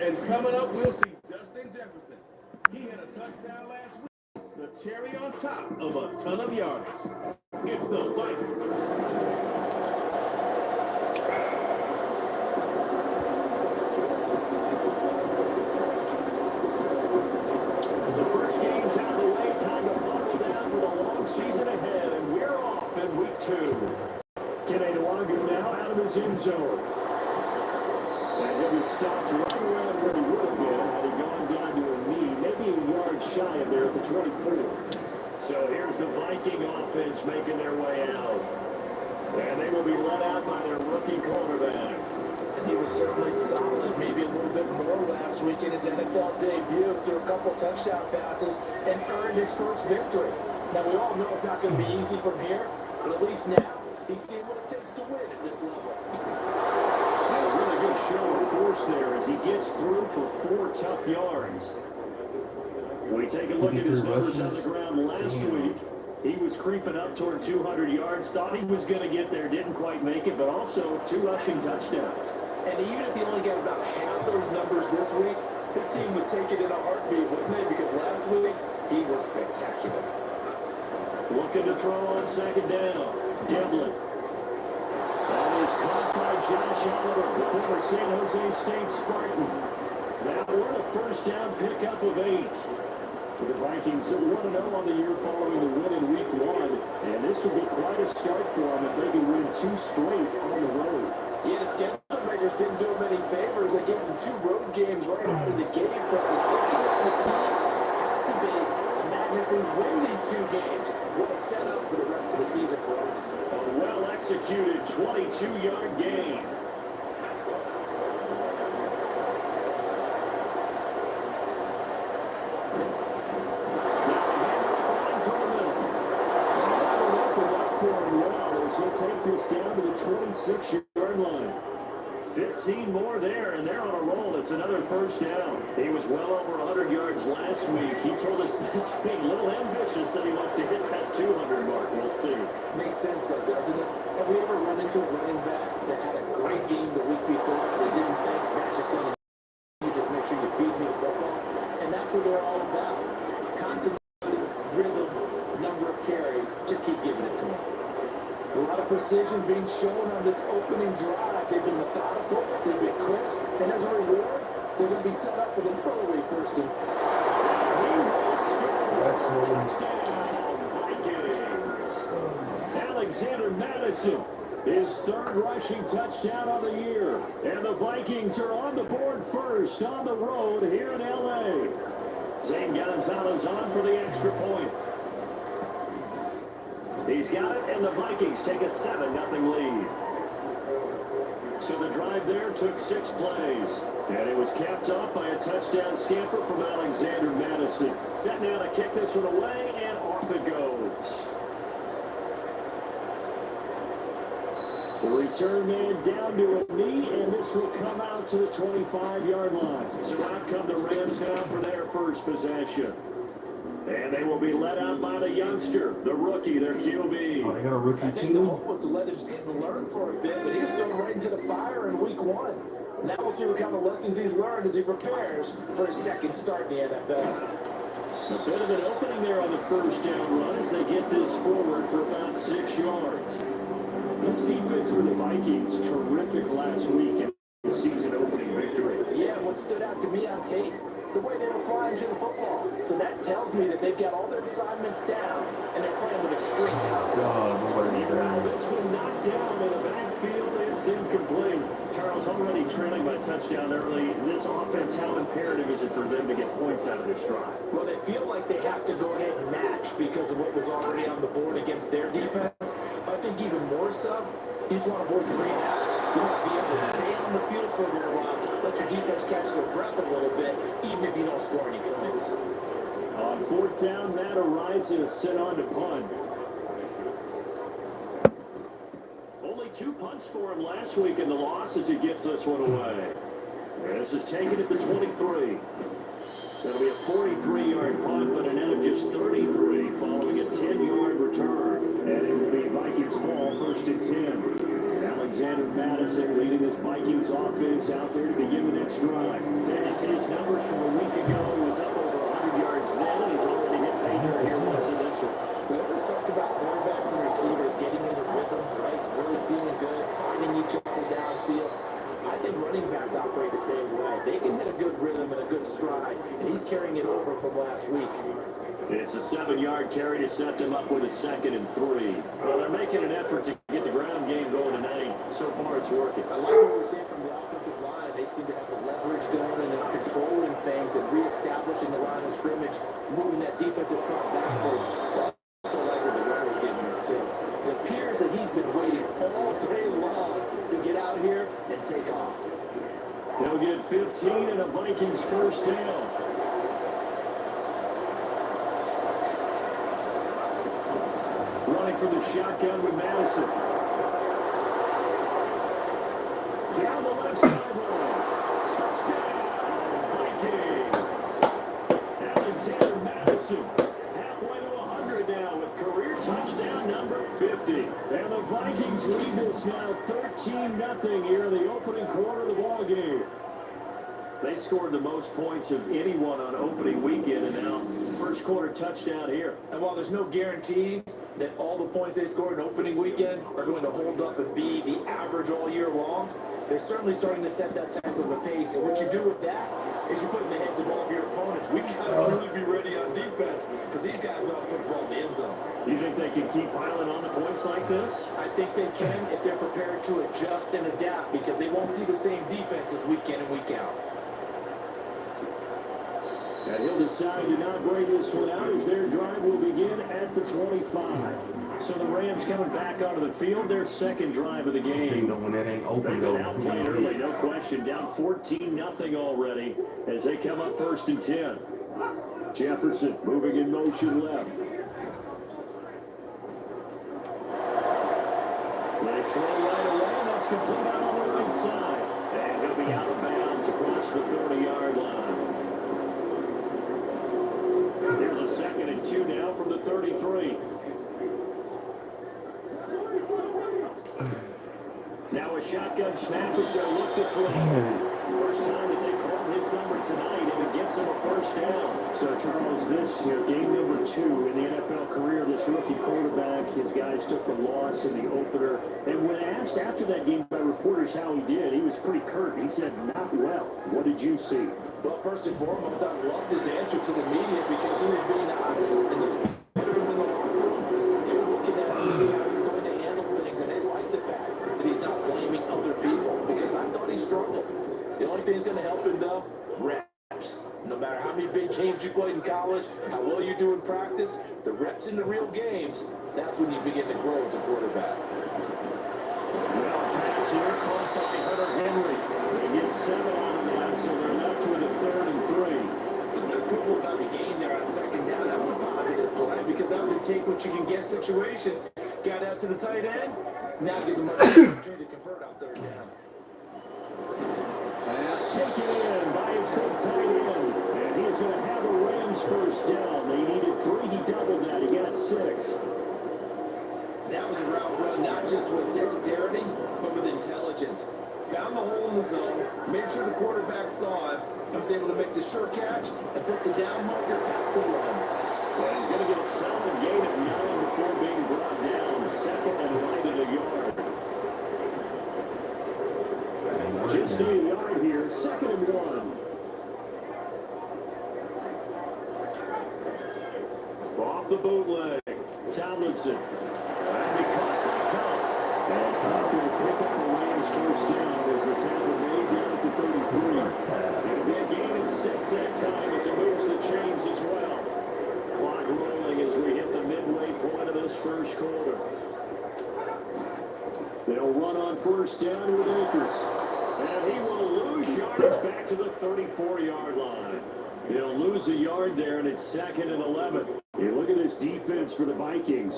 And coming up, we'll see Justin Jefferson. He had a touchdown last week. The cherry on top of a ton of yardage. It's the Vikings. The first game's out of the way. Time to buckle down for the long season ahead. And we're off in week 2. Kenny now out of his end zone. And he'll be stopped right around where he would have been had he gone down to a knee, maybe a yard shy of there at the 24. So here's the Viking offense making their way out. And they will be let out by their rookie quarterback. And he was certainly solid, maybe a little bit more last week in his NFL debut. Threw a couple touchdown passes and earned his first victory. Now, we all know it's not going to be easy from here, but at least now he's seen what it takes to win at this level. And a really good show of force there as he gets through for 4 tough yards. We take a look at his numbers on the ground last week. He was creeping up toward 200 yards, thought he was going to get there, didn't quite make it, but also 2 rushing touchdowns. And even if he only got about half those numbers this week, his team would take it in a heartbeat, wouldn't they? Because last week, he was spectacular. Looking to throw on second down. Devlin. That is caught by Josh Oliver, the former San Jose State Spartan. That one a first down pickup of 8. The Vikings are 1-0 on the year following the win in week 1. And this will be quite a start for them if they can win 2 straight on the road. Yeah, the schedule makers didn't do him any favors. They gave him 2 road games right out of the gate. But the issue on the team has to be, imagine if we win these 2 games, what a setup for the rest of the season for us. A well-executed 22-yard gain. He'll take this down to the 26-yard line. 15 more there, and they're on a roll. It's another first down. He was well over 100 yards last week. He told us this week, a little ambitious, that he wants to hit that 200 mark. We'll see. Makes sense, though, doesn't it? Have we ever run into a running back that had a great game the week before? They didn't think that's just going to you just make sure you feed me the football. And that's what they're all about. Continuity, rhythm, number of carries. Just keep giving it to them. A lot of precision being shown on this opening drive. They've been methodical, they've been crisp, and as a reward, they're going to be set up with an early first and excellent. Alexander Maddison, his 3rd rushing touchdown of the year. And the Vikings are on the board first on the road here in L.A. Zane Gonzalez on for the extra point. He's got it, and the Vikings take a 7-0 lead. So the drive there took 6 plays. And it was capped off by a touchdown scamper from Alexander Maddison. Set now to kick this one away, and off it goes. The return man down to a knee, and this will come out to the 25-yard line. So out come the Rams now for their first possession. And they will be let out by the youngster, the rookie, their QB. Oh, they got a rookie I think the hope was to let him sit and learn for a bit, but he was thrown right into the fire in week 1. Now we'll see what kind of lessons he's learned as he prepares for his second start in the NFL. A bit of an opening there on the first down run as they get this forward for about 6 yards. This defense for the Vikings, terrific last week in the season opening victory. Yeah, what stood out to me on tape, the way they were flying to the football. So that tells me that they've got all their assignments down, and they're playing with extreme confidence. Now this one knocked down in the backfield. It's incomplete. Charles already trailing by touchdown early. This offense, how imperative is it for them to get points out of this drive? Well, they feel like they have to go ahead and match because of what was already on the board against their defense. I think even more so, you just want to avoid 3 and outs. You want to be able to stay on the field for a little while, let your defense catch their breath a little bit, even if you don't score any points. On 4th down, Matt Araiza sent on to punt. Only 2 punts for him last week in the loss as he gets this one away. And this is taken at the 23. That'll be a 43-yard punt, but a net of just 33 following a 10-yard return. And it will be Vikings ball, 1st and 10. Alexander Maddison leading this Vikings offense out there to begin the next drive. And they can hit a good rhythm and a good stride, and he's carrying it over from last week. It's a 7-yard carry to set them up with a 2nd and 3. Well, they're making an effort to get the ground game going tonight. So far, it's working. I like what we're seeing from the offensive line. They seem to have the leverage going and they're controlling things and reestablishing the line of scrimmage, moving that defensive front backwards. Also like what the runner's giving us too. It appears that he's been waiting all day long to get out here and take off. They'll get 15 and a Vikings first down. Running from the shotgun with Madison. Down the left sideline. Touchdown, Vikings. Alexander Madison. Halfway to 100 now with career touchdown number 50. And the Vikings lead this now 13-0 here in the opening quarter of the ball game. They scored the most points of anyone on opening weekend, and now first quarter touchdown here. And while there's no guarantee that all the points they scored in opening weekend are going to hold up and be the average all year long, they're certainly starting to set that type of a pace. And what you do with that is you put in the heads of all of your opponents. We got to really be ready on defense because these guys know how to put the ball in the end zone. You think they can keep piling on the points like this? I think they can if they're prepared to adjust and adapt because they won't see the same defenses week in and week out. And he'll decide to not bring this one out as their drive will begin at the 25. So the Rams coming back onto the field, their second drive of the game. When it ain't open, They've been outplayed early, no question. Down 14-0 already as they come up 1st and 10. Jefferson moving in motion left. They throw right away. That's complete out on the right side. And he'll be out of bounds across the 30-yard line. There's a 2nd and 2 now from the 33. Now a shotgun snap as they look to throw. First time that they called his number tonight, and it gets him a first down. So, Charles, this game number 2 in the NFL career, this rookie quarterback, his guys took the loss in the opener. And when asked after that game by reporters how he did, he was pretty curt. He said, not well. What did you see? Well, first and foremost, I loved his answer to the media because he was being honest. And there's veterans in the locker room. They were looking at him to see how he's going to handle things, and they like the fact that he's not blaming other people because I thought he struggled. The only thing that's going to help him, though, reps. No matter how many big games you played in college, how well you do in practice, the reps in the real games, that's when you begin to grow as a quarterback. Well, pass here caught by Hunter Henry. They get 7 out of that, so they're left with a 3rd and 3. Wasn't there a good one about the game there on 2nd down? That was a positive play because that was a take what you can get situation. Got out to the tight end. Now gives him an opportunity to convert on 3rd down. Pass taken in by his big tight end. And he's going to have a Rams first down. They needed 3. He doubled that. He got 6. That was a route run, not just with dexterity, but with intelligence. Found the hole in the zone, made sure the quarterback saw him, and was able to make the sure catch and put the down marker back to run. Well, he's going to get a solid gain of 9 before being brought down. 2nd and right of the yard. Just a yard here, 2nd and 1. Off the bootleg, Tomlinson. And be caught by Cobb. And Cobb will pick up the Rams first down as the tackle made down at the 33. It'll be a gain of 6 that time as it moves the chains as well. Clock rolling as we hit the midway point of this first quarter. They'll run on first down with Akers. And he will lose yardage back to the 34-yard line. He'll lose a yard there, and it's 2nd and 11. You look at this defense for the Vikings.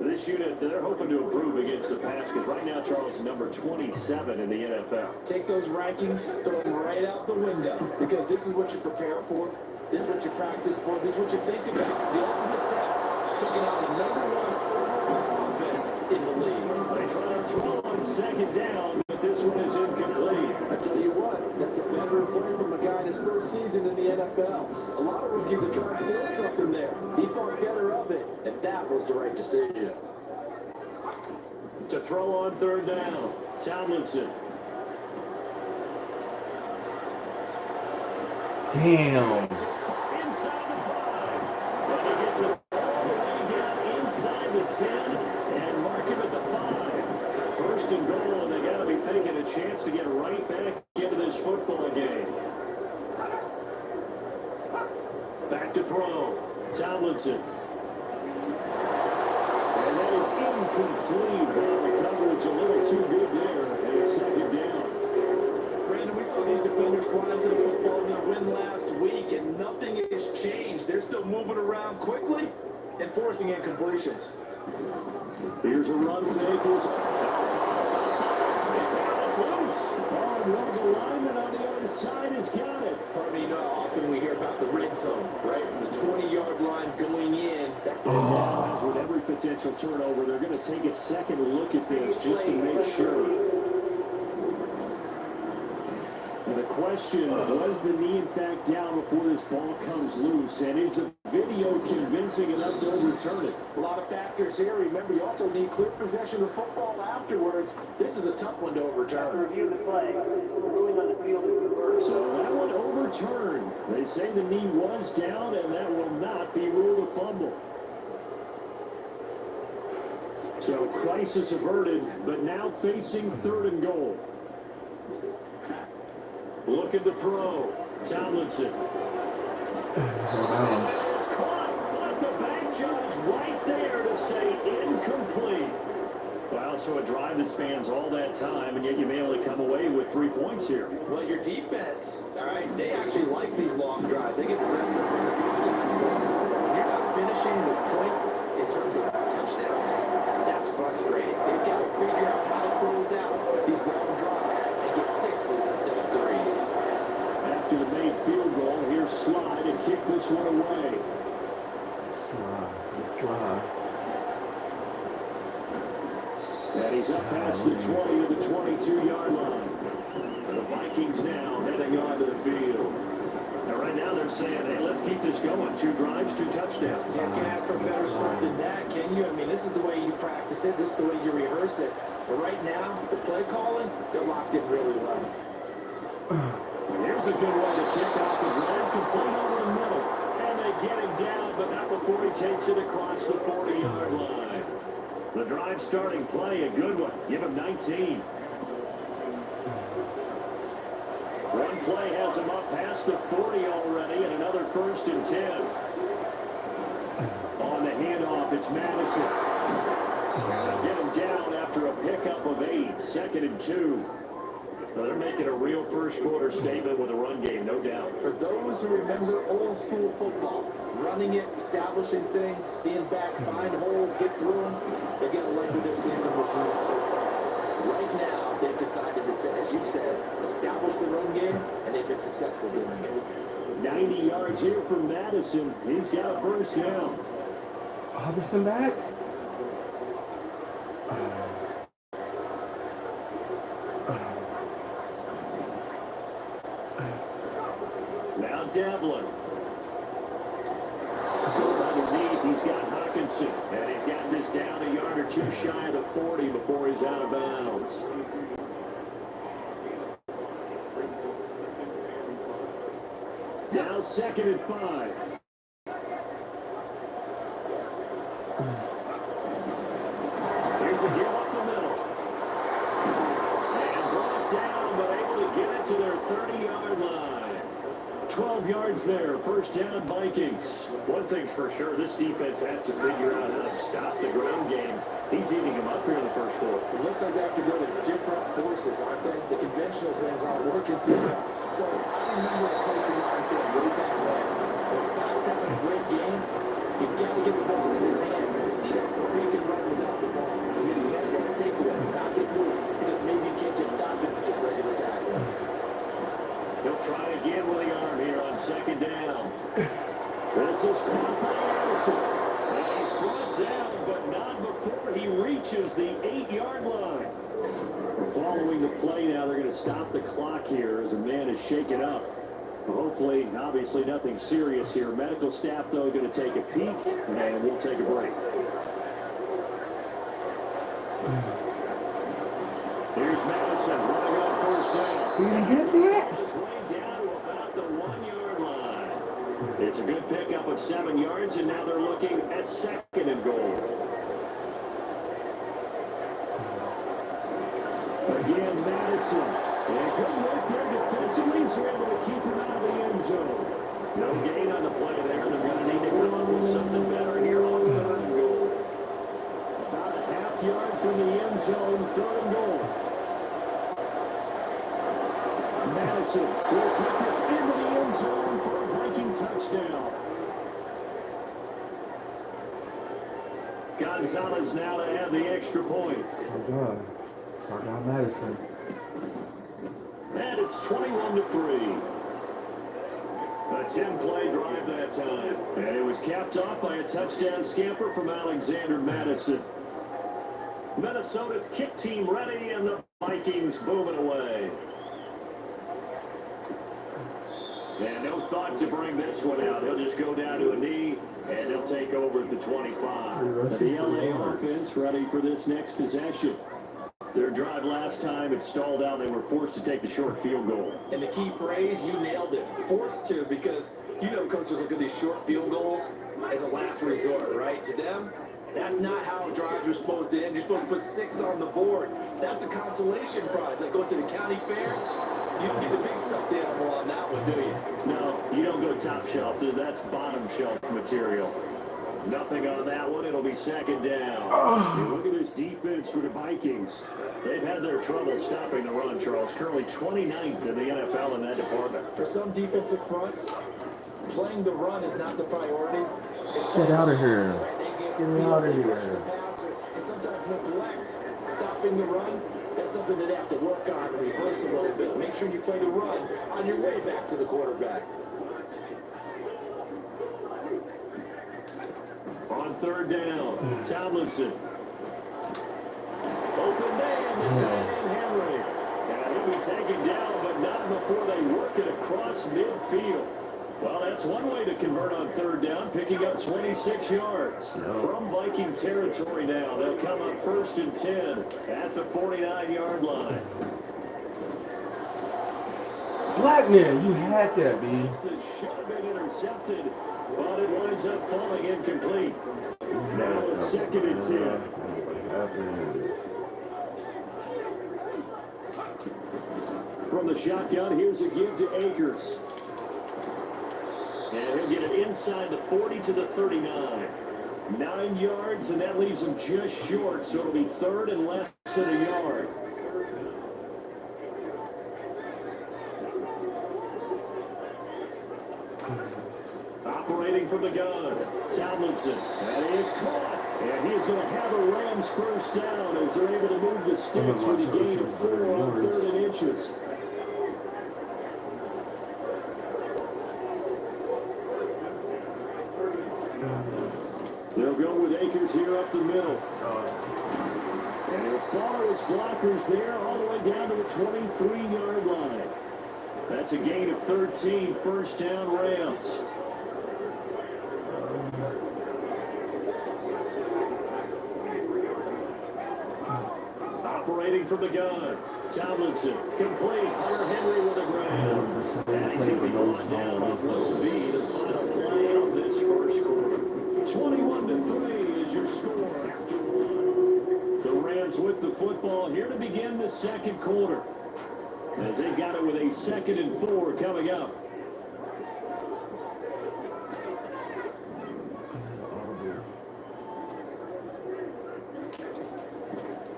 This unit, they're hoping to improve against the pass because right now, Charles, number 27 in the NFL. Take those rankings, throw them right out the window because this is what you prepare for. This is what you practice for. This is what you think about. The ultimate test, taking out the number 1 overall offense in the league. They try to throw on 2nd down, but this one is incomplete. I tell you what, that's a better play from a guy in his first season in the NFL. A lot of rookies are trying to feel something there. He thought better of it, and that was the right decision. To throw on 3rd down, Tomlinson. Damn. Inside the 5. And he gets it all the way down inside the 10 and mark him at the 5. First and goal, and they got to be thinking a chance to get right back into this football game. Back to throw. Tomlinson. And that is incomplete. The coverage a little too good there. And it's second down. Brandon, we saw these defenders fly into the football in their win last week, and nothing has changed. They're still moving around quickly and forcing incompletions. Here's a run with Akers. It's out. It's loose. Oh, and one of the linemen on the other side has got it. Pardon me, you know how often we hear about the red zone, right? From the 20-yard line going in. As with every potential turnover, they're going to take a second look at this just to make sure. And the question, was the knee in fact down before this ball comes loose? And is the video convincing enough to overturn it? A lot of factors here. Remember, you also need clear possession of football afterwards. This is a tough one to overturn. Review the play. Ruling on the field is reversed. So that one overturned. They say the knee was down, and that will not be ruled a fumble. So crisis averted, but now facing third and goal. Looking to throw. Tomlinson. It's caught, but the back judge right there to say incomplete. Wow, so a drive that spans all that time, and yet you may only come away with 3 points here. Well, your defense, all right, they actually like these long drives. They get the rest of them the sidelines. When you're not finishing with points in terms of touchdowns, that's frustrating. They've got to figure out how to close out these long drives and get sixes instead of threes. After the made field goal, here's Sly to kick this one away. Sly. And he's up past the 20 to the 22-yard line. And the Vikings now heading onto the field. And right now they're saying, hey, let's keep this going. 2 drives, 2 touchdowns. You can't ask for a better start than that, can you? I mean, this is the way you practice it. This is the way you rehearse it. But right now, the play calling, they're locked in really well. Here's a good way to kick off the drive, complete over the middle. And they get him down, but not before he takes it across the 40-yard line. The drive starting play, a good one. Give him 19. One play has him up past the 40 already, and another first and 10. On the handoff, it's Madison. Get him down after a pickup of 8, second and 2. Well, they're making a real first-quarter statement with a run game, no doubt. For those who remember old-school football, running it, establishing things, seeing backs find holes, get through them, they're going to like what they're seeing from this unit so far. Right now, they've decided to, as you said, establish the run game, and they've been successful doing it. 90 yards here from Madison. He's got a first down. Hobson back? Now Devlin. Going underneath, he's got Hawkinson. And he's got this down a yard or 2 shy of the 40 before he's out of bounds. Now second and 5. Here's a give up the middle. And brought down, but able to get it to their 30-yard line. 12 yards there, first down Vikings. One thing's for sure, this defense has to figure out how to stop the ground game. He's eating them up here in the first quarter. It looks like they have to go to different forces, aren't they? The conventional things aren't working too well. So I remember a coaching mindset way back when. When Doc's having a great game, you've got to get the ball in his hands and see that where he can run without the ball. And getting netbacks, takeaways, not get loose, because maybe you can't just stop him with just regular tackling. He'll try again with the arm here on second down. This is caught by Anderson. And he's brought down, but not before he reaches the 8-yard line. Following the play now, they're going to stop the clock here as a man is shaken up. Hopefully, obviously nothing serious here. Medical staff, though, going to take a peek, and we'll take a break. Here's Madison running on first down. You gonna get that? It's way down to about the 1-yard line. It's a good pickup of 7 yards, and now they're looking at 2nd and goal. Again, Madison. And good work there defensively, so able to keep him out of the end zone. No gain on the play there. They're going to need to come up with something better here on 3rd and goal. About a half yard from the end zone, 3rd and goal. Madison will take us into the end zone for a Viking touchdown. Gonzalez now to add the extra point. So good. Start down Madison. And it's 21-3. A 10-play drive that time. And it was capped off by a touchdown scamper from Alexander Madison. Minnesota's kick team ready, and the Vikings booming away. And no thought to bring this one out. He'll just go down to a knee, and he'll take over at the 25. The LA offense ready for this next possession. Their drive last time, it stalled out. They were forced to take the short field goal. And the key phrase, you nailed it. Forced to, because you know coaches look at these short field goals as a last resort, right? To them, that's not how drives are supposed to end. You're supposed to put 6 on the board. That's a consolation prize. Like going to the county fair, you don't get the big stuffed animal on that one, do you? No, you don't go top shelf. That's bottom shelf material. Nothing on that one. It'll be 2nd down. And look at this defense for the Vikings. They've had their trouble stopping the run, Charles. Currently 29th in the NFL in that department. For some defensive fronts, playing the run is not the priority. Get out of here. Get out of here. And sometimes neglect stopping the run. That's something that they have to work on and reverse a little bit. Make sure you play the run on your way back to the quarterback. On 3rd down, Tomlinson. Open man, it's Henry. And he'll be taken down, but not before they work it across midfield. Well, that's one way to convert on 3rd down, picking up 26 yards. From Viking territory now, they'll come up 1st and 10 at the 49-yard line. Blackman, you had that, B. This should have been intercepted, but it winds up falling incomplete. Now it's 2nd and 10. From the shotgun, here's a give to Akers. And he'll get it inside the 40 to the 39. 9 yards, and that leaves him just short, so it'll be 3rd and less than a yard. Operating from the gun, Tomlinson. That is caught. And he's going to have a Rams first down as they're able to move the sticks with a gain of 4 on 3rd and inches. They'll go with Akers here up the middle. And he'll follow his blockers there all the way down to the 23-yard line. That's a gain of 13, 1st down Rams. Operating from the gun, Tomlinson, complete, Hunter Henry with a grab. And he's going to be brought down on what will be the final play of this first quarter. 21-3 is your score after 1. The Rams with the football here to begin the 2nd quarter, as they got it with a 2nd and 4 coming up.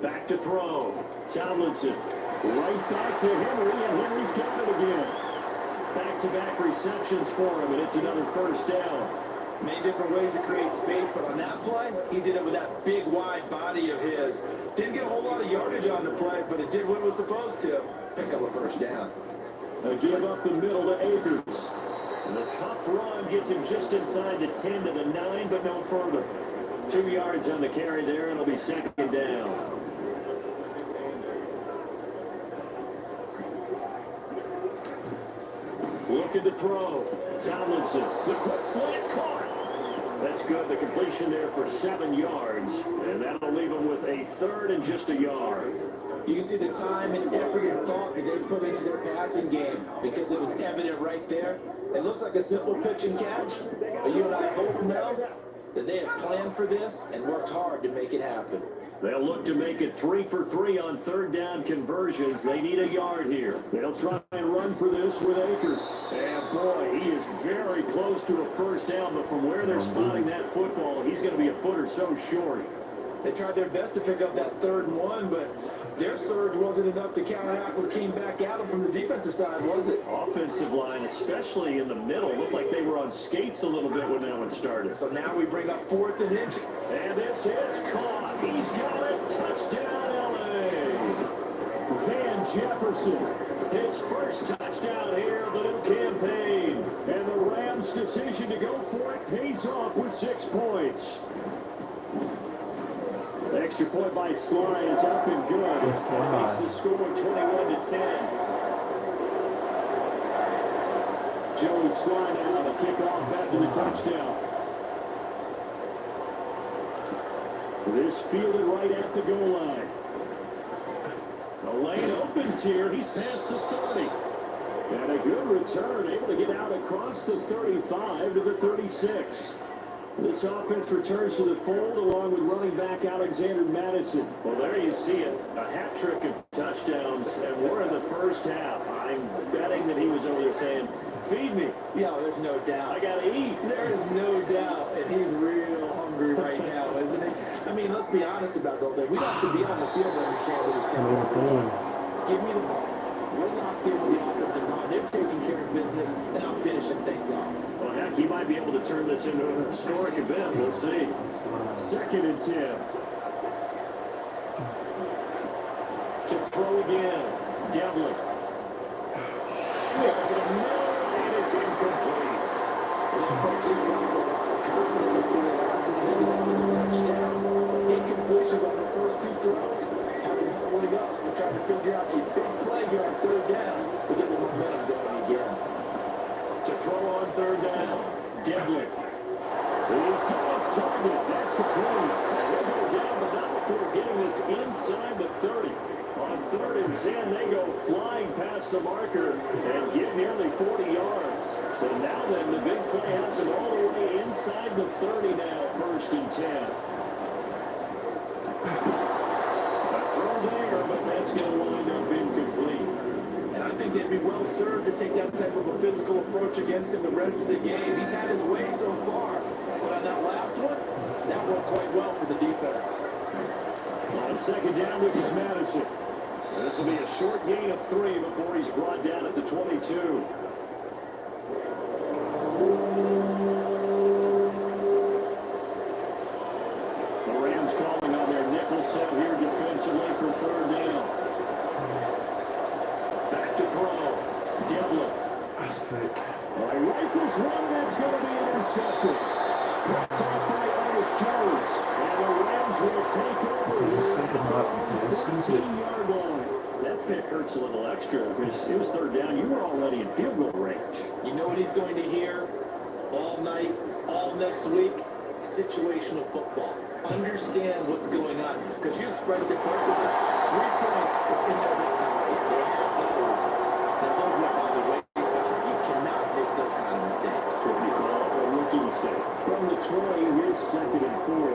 Back to throw. Tomlinson. Right back to Henry, and Henry's got it again. Back-to-back receptions for him, and it's another 1st down. Many different ways to create space, but on that play, he did it with that big, wide body of his. Didn't get a whole lot of yardage on the play, but it did what it was supposed to. Pick up a 1st down. A give up the middle to Akers. And the tough run gets him just inside the 10 to the 9, but no further. 2 yards on the carry there, and it'll be 2nd down. Looking to throw. Tomlinson. The quick slant caught. That's good. The completion there for 7 yards. And that'll leave them with a third and just a yard. You can see the time and effort and thought that they put into their passing game because it was evident right there. It looks like a simple pitch and catch, but you and I both know that they have planned for this and worked hard to make it happen. They'll look to make it 3 for 3 on third down conversions. They need a yard here. They'll try and run for this with Akers. And boy, he is very close to a first down, but from where they're spotting that football, he's going to be a foot or so short. They tried their best to pick up that 3rd and 1, but their surge wasn't enough to counteract what came back at them from the defensive side, was it? Offensive line, especially in the middle, looked like they were on skates a little bit when that one started. So now we bring up 4th and inch. And this is caught. He's got it. Touchdown, L.A. Van Jefferson, his first touchdown here of the new campaign. And the Rams' decision to go for it pays off with 6 points. The extra point by Sly is up and good. Makes the score 21-10. Joey Sly now to kick off after the touchdown. This fielded right at the goal line. The lane opens here. He's past the 30. And a good return, able to get out across the 35 to the 36. This offense returns to the fold along with running back Alexander Madison. Well, there you see it. A hat trick of touchdowns, and we're in the first half. I'm betting that he was over there saying, feed me. Yeah, there's no doubt. I got to eat. There is no doubt. And he's real hungry right now, isn't he? I mean, let's be honest about the whole thing. We don't have to be on the field to understand what he's telling us. Give me the ball. We're locked in with the offensive line. They're taking care of business, and I'm finishing things off. Well, heck, he might be able to turn this into an historic event. We'll see. 2nd and 10. To throw again. Devlin. It's a middle, and it's incomplete. The coaches talk about confidence in their last one. Maybe that was a touchdown. Incompletions on the first 2 throws. Hasn't holding up. They're trying to figure out a big play here on 3rd down to get the momentum going again. To throw on 3rd down. Devlin. He's got his target. That's complete. And they'll go down, but not before getting this inside the 30. On 3rd and 10, they go flying past the marker and get nearly 40 yards. So now then, the big play has them all the way inside the 30 now, 1st and 10. A throw there, but that's going to wind up incomplete. And I think they'd be well served to take that type of a physical approach against him the rest of the game. He's had his way so far. But on that last one, that worked quite well for the defense. On 2nd down, this is Madison. This will be a short gain of 3 before he's brought down at the 22. The Rams calling on their nickel set here defensively for 3rd down. Back to throw. Devlin. That's fake. Rifles one, that's going to be intercepted. Picked up by Ernest Jones. And the Rams will take over here at the 15-yard line. That pick hurts a little extra because it was 3rd down. You were already in field goal range. You know what he's going to hear all night, all next week? Situational football. Understand what's going on. Because you expressed it perfectly. 3 points in their hip pocket. They have those. Now those went by the wayside. You cannot make those kind of mistakes. What we call a rookie mistake. From the 20, here's 2nd and 4.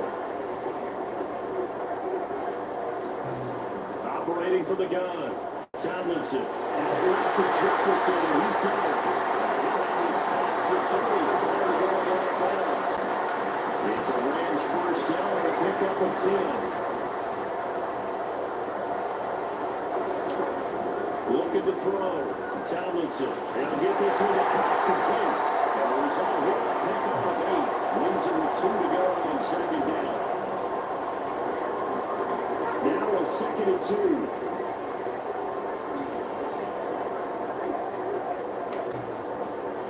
Operating for the gun. Tomlinson. Out to Jefferson. He's got it. He's past the 30. It's a Rams first down and a pickup of 10. Looking to throw. Tomlinson. They'll get this one to Cobb complete. And the result here, a pickup of 8. Wins it with 2 to go on 2nd down. Now a 2nd and 2.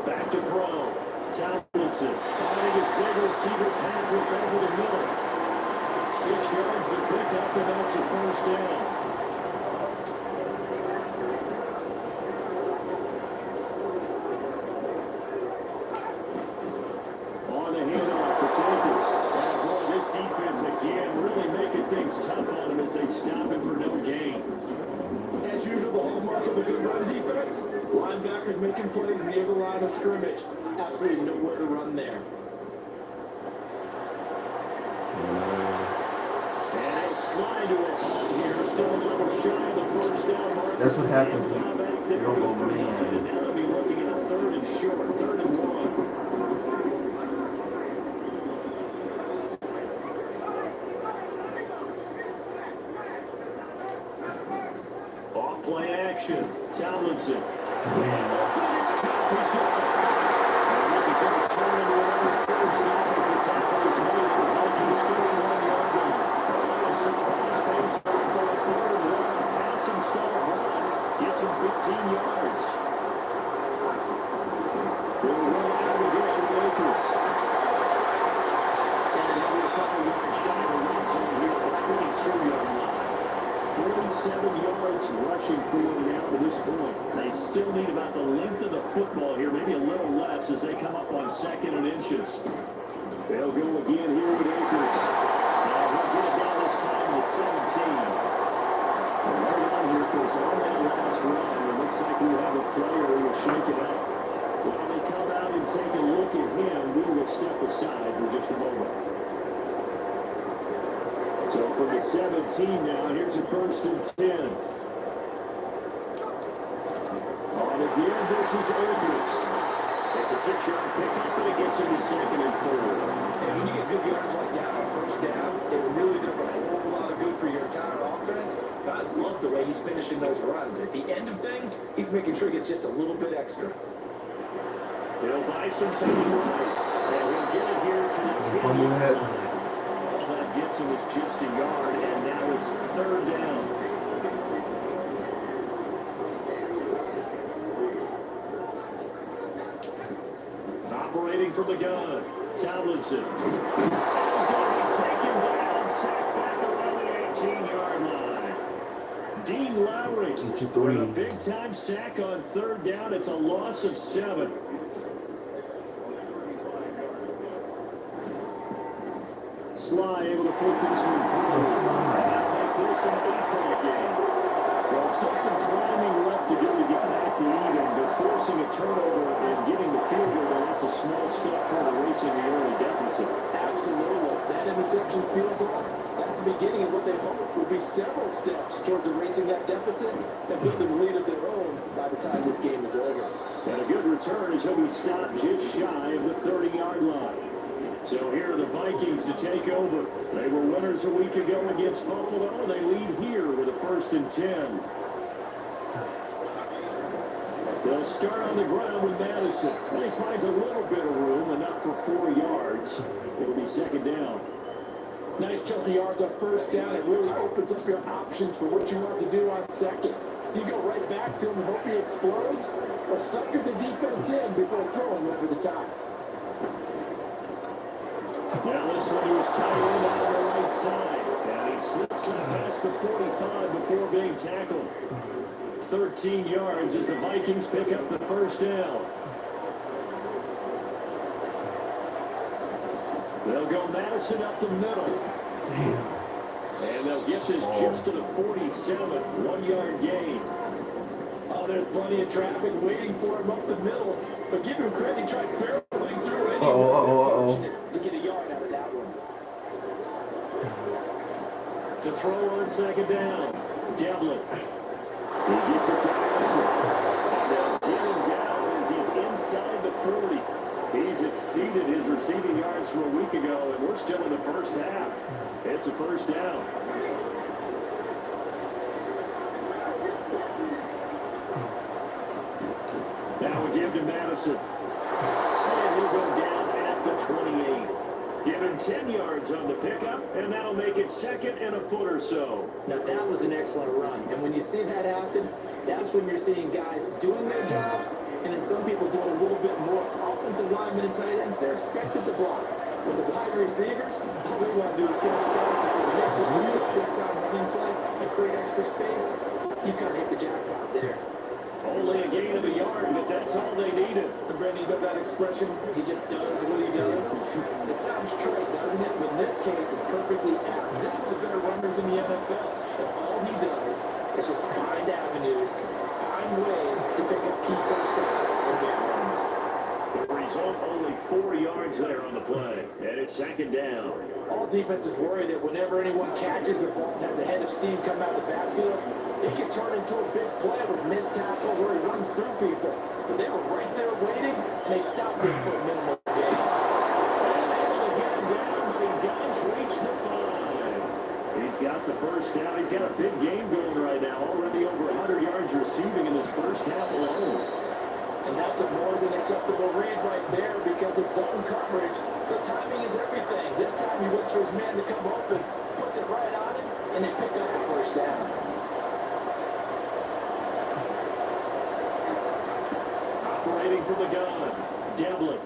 Back to throw. Tomlinson finding his big receiver Patrick over the middle. 6 yards to pick up, and that's a first down. On the handoff for Taylor. of scrimmage. Absolutely nowhere to run there. And he'll slide to a halt here. Still a little shy of the first down mark. That's what happens when And you don't go now man. they'll be looking at a 3rd and short, 3rd and 1. Off-play action. Tomlinson. It's caught. He's got it. And this is going to turn into another 1st down as the tackle is made at the Vikings 31-yard line. A surprise pace for a 3rd and 1. Pass installed run. Gets him 15 yards. They'll roll out again to Akers. And he'll be a couple yards shy of the red zone here at the 22-yard line. 47 yards rushing for him now to this point. They still need about the length of the football here, maybe a little less as they come up on 2nd and inches. They'll go again here with Akers. And he'll get it down this time to 17. And right on here, because on that last run, it looks like we have a player who will shake it up. While they come out and take a look at him, we will step aside for just a moment. So from the 17 now, here's a 1st and 10. On again, this is Akers. It's a 6-yard pickup, and it gets him to 2nd and 4. And when you get good yards like that on 1st down, it really does a whole lot of good for your entire offense. But I love the way he's finishing those runs. At the end of things, he's making sure he gets just a little bit extra. He'll buy some time right, and he'll get it here to the 10-yard line. All that gets him is just a yard, and now it's 3rd down. Operating from the gun, Tomlinson. He's going to be taken down, sacked back around the 18-yard line. Dean Lowry with a big-time sack on 3rd down. It's a loss of 7. Sly able to put this one through. Make this an 8-point game. Well, still some climbing left to do to get back to even, but forcing a turnover and getting the field goal, that's a small step toward erasing the early deficit. Absolutely. That interception field goal, that's the beginning of what they hope will be several steps towards erasing that deficit and building a lead of their own by the time this game is over. And a good return as he'll be stopped just shy of the 30-yard line. So here are the Vikings to take over. They were winners a week ago against Buffalo. They lead here with a 1st and 10. They'll start on the ground with Madison. And he finds a little bit of room, enough for 4 yards. It'll be 2nd down. Nice chunk of yards on 1st down. It really opens up your options for what you want to do on 2nd. You go right back to him and hope he explodes, or sucker the defense in before throwing over the top. Now this one he was tied in on the right side. And he slips up past the 45 before being tackled. 13 yards as the Vikings pick up the 1st down. They'll go Madison up the middle. Damn. And they'll get this just to the 47, 1-yard gain. Oh, there's plenty of traffic waiting for him up the middle. But give him credit, he tried barreling through it. To get a yard out of that one. To throw on 2nd down. Devlin. He gets it to Allison. And they'll get him down as he's inside the 40. He's exceeded his receiving yards from a week ago, and we're still in the 1st half. It's a 1st down. Now we give to Madison. And he'll go down at the 28. Give him 10 yards on the pickup, and that'll make it 2nd and a foot or so. Now that was an excellent run, and when you see that happen, that's when you're seeing guys doing their job, and then some people doing a little bit more. Offensive linemen and tight ends, they're expected to block. With the wide receivers, all they want to do is catch passes and make a real big-time running play and create extra space. You kind of hit the jackpot there. Only a gain of a yard, but that's all they needed. And Brandon, you know that expression? He just does what he does. It sounds trite, doesn't it? But in this case, it's perfectly apt. This is one of the better runners in the NFL. And all he does is just find avenues, find ways to pick up key 1st downs and big runs. The result, only 4 yards there on the play. And it's second down. All defenses worry that whenever anyone catches the ball and has a head of steam come out of the backfield, it can turn into a big play with missed tackle where he runs through people. But they were right there waiting, and they stopped him for a minimal gain. And able to get him down, but he does reach the 5. He's got the first down. He's got a big game going right now. Already over 100 yards receiving in this first half alone. And that's a more than acceptable read right there because it's zone coverage. So timing is everything. This time he waits for his man to come open, puts it right on him, and they pick up the first down. Operating from the gun, Devlin.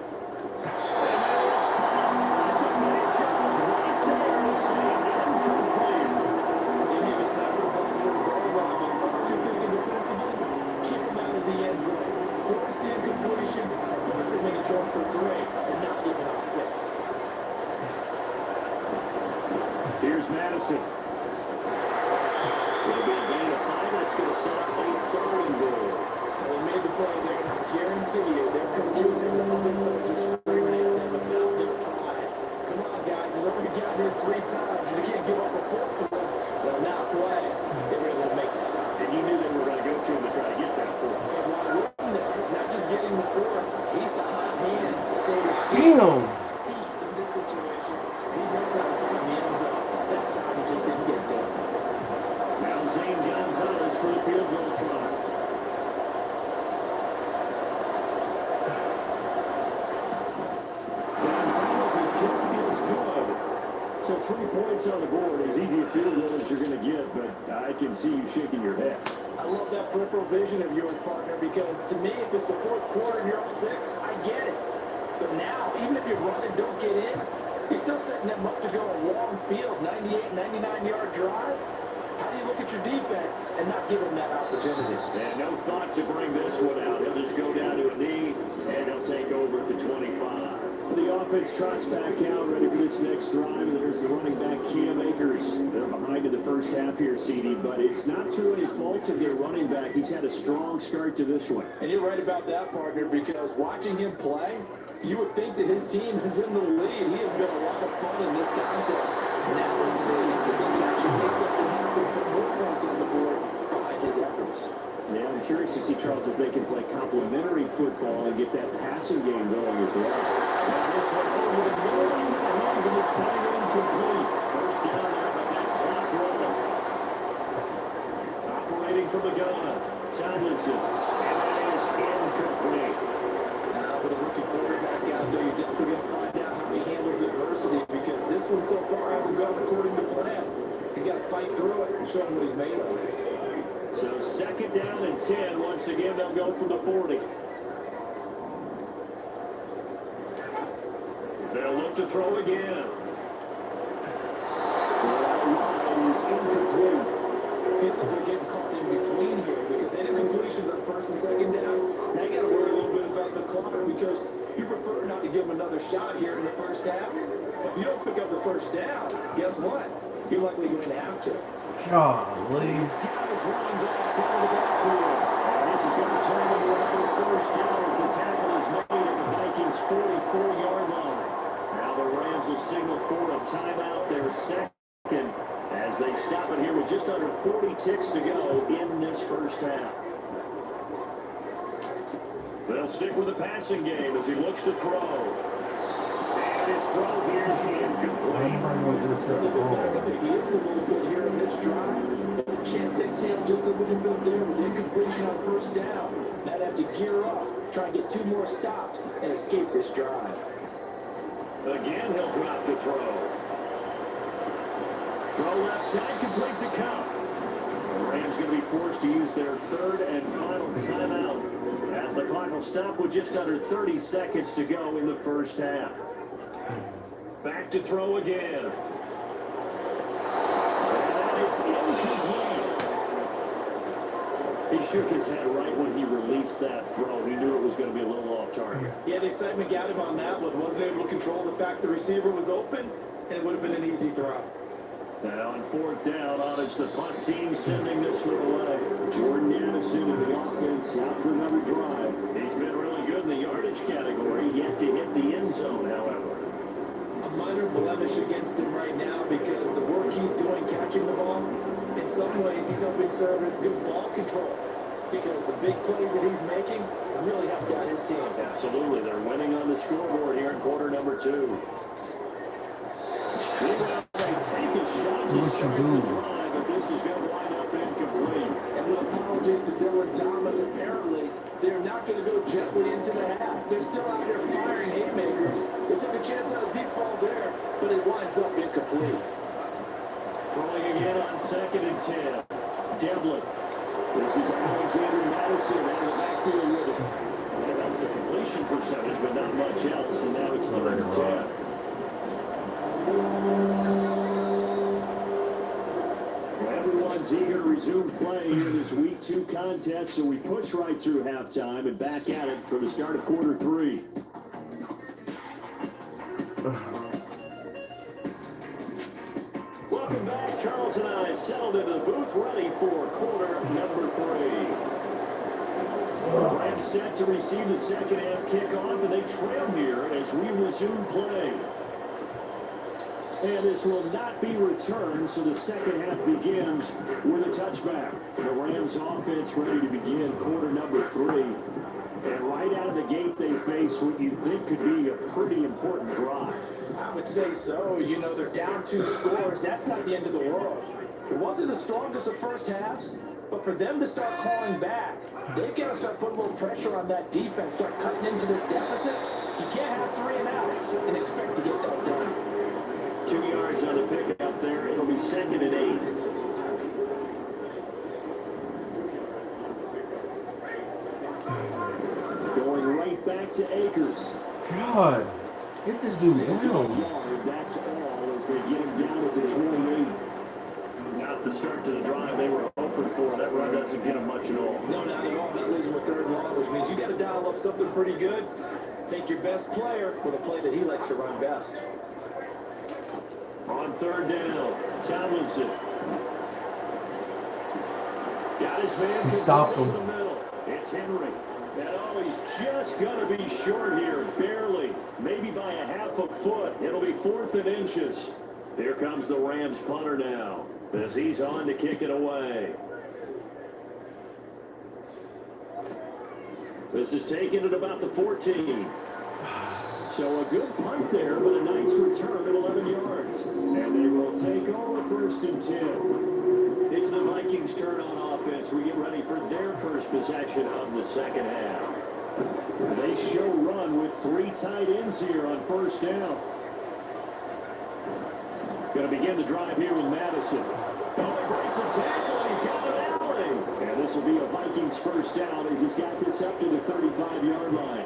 For 3 and not giving up 6. Here's Madison. It'll be a gain of 5. That's going to set up a 3rd and goal. They made the play. They can guarantee you their coaches and the other players are screaming at them about their pride. Come on, guys. He's only gotten here 3 times. You can't give up a 4th one. They'll not play. They were able to make the stop. And you knew they were going to go to him to try to get that 4th. And why wouldn't they? It's not just getting the 4th. He's the hot hand. Damn! In this situation, he knows how to find the end zone. That time he just didn't get there. Now Zane Gonzalez for the field goal try. Gonzalez's kick is good. So 3 points on the board, as easy a field goal as you're going to get, but I can see you shaking your head. I love that peripheral vision of yours, partner, because to me, if it's the 4th quarter and you're up 6, I get it. But now, even if you run and don't get in, you're still setting them up to go a long field, 98, 99-yard drive. How do you look at your defense and not give them that opportunity? And no thought to bring this one out. He'll just go down to a knee, and he'll take over at the 25. The offense trots back out, ready for this next drive. And there's the running back, Cam Akers. They're behind in the first half here, CD, but it's not to any fault of their running back. He's had a strong start to this one. And you're right about that, partner, because watching him play, you would think that his team is in the lead. He has been a lot of fun in this contest. Now let's see if he can actually make something happen, put more points on the board behind his efforts. Yeah, I'm curious to see, Charles, if they can play complementary football and get that passing game going as well. Now this one over the middle of the hands, and it's tight end complete. First down there, but that clock rolling. Operating from the gun, Tomlinson, and that is incomplete. Now with a rookie quarterback out there, you're definitely going to find out how he handles adversity, because this one so far hasn't gone according to plan. He's got to fight through it and show him what he's made of. So second down and 10. Once again, they'll go from the 40. They'll look to throw again. Throw out wide is incomplete. Feels like we're getting caught in between here because any completions on 1st and 2nd down. Now you got to worry a little bit about the clock because you prefer not to give him another shot here in the first half. But if you don't pick up the first down, guess what? You're likely going to have to. Golly. Running back out of the backfield. And this is going to turn into another first down as the tackle is made at the Vikings' 44-yard line. Now the Rams will signal for a timeout, their second, as they stop it here with just under 40 ticks to go in this first half. They'll stick with the passing game as he looks to throw. And his throw here is incomplete. He is a little bit here in this drive. Chance to exhale just a little bit there with incompletion on 1st down. Now they have to gear up, try and get 2 more stops, and escape this drive. Again, he'll drop the throw. Throw left side, complete to Cup. The Rams going to be forced to use their 3rd and final timeout as the clock will stop with just under 30 seconds to go in the first half. Back to throw again. He shook his head right when he released that throw. He knew it was going to be a little off target. Yeah, the excitement got him on that one. Wasn't able to control the fact the receiver was open, and it would have been an easy throw. And on fourth down, honest, the punt team sending this one away. Jordan Addison in the offense out for another drive. He's been really good in the yardage category, yet to hit the end zone, however. A minor blemish against him right now because the work he's doing catching the ball, in some ways he's helping serve as good ball control because the big plays that he's making really helped out his team. Absolutely. They're winning on the scoreboard here in quarter number 2. Meanwhile, they take a shot to start the drive, but this is going to wind up incomplete. And with apologies to Dylan Thomas, apparently they're not going to go gently into the half. They're still out there firing haymakers. They took a chance on a deep ball there, but it winds up incomplete. Throwing again on 2nd and 10. Devlin. This is Alexander Madison out of the backfield with it. And that's the completion percentage, but not much else. And now it's 3rd and 10. Everyone's eager to resume play here in this Week 2 contest, so we push right through halftime and back at it for the start of quarter 3. Welcome back. Charles and I settled into the booth ready for quarter number 3. Rams set to receive the second half kickoff, and they trail here as we resume play. And this will not be returned, so the second half begins with a touchback. The Rams offense ready to begin quarter number 3. And right out of the gate, they face what you think could be a pretty important drive. I would say so. You know, they're down 2 scores. That's not the end of the world. It wasn't the strongest of first halves, but for them to start calling back, they've got to start putting a little pressure on that defense, start cutting into this deficit. You can't have 3 and outs and expect to get that done. 2 yards on the pickup there. It'll be 2nd and 8. Going right back to Akers. God, get this dude down. That's all as they get him down at the 28. Not the start to the drive they were hoping for. That run doesn't get them much at all. No, not at all. That leaves them with 3rd and long, which means you got to dial up something pretty good. Take your best player with a play that he likes to run best. On 3rd down, Tomlinson. Got his man. He stopped him. In the middle. It's Henry. And oh, he's just going to be short here, barely, maybe by a half a foot. It'll be 4th and inches. Here comes the Rams punter now, as he's on to kick it away. This is taken at about the 14. So a good punt there, but a nice return at 11 yards. And they will take over 1st and 10. It's the Vikings' turn on offense. We get ready for their first possession of the second half. They show run with 3 tight ends here on 1st down. Going to begin the drive here with Madison. Oh, he breaks a tackle, and he's got an alley. And this will be a Vikings 1st down as he's got this up to the 35-yard line.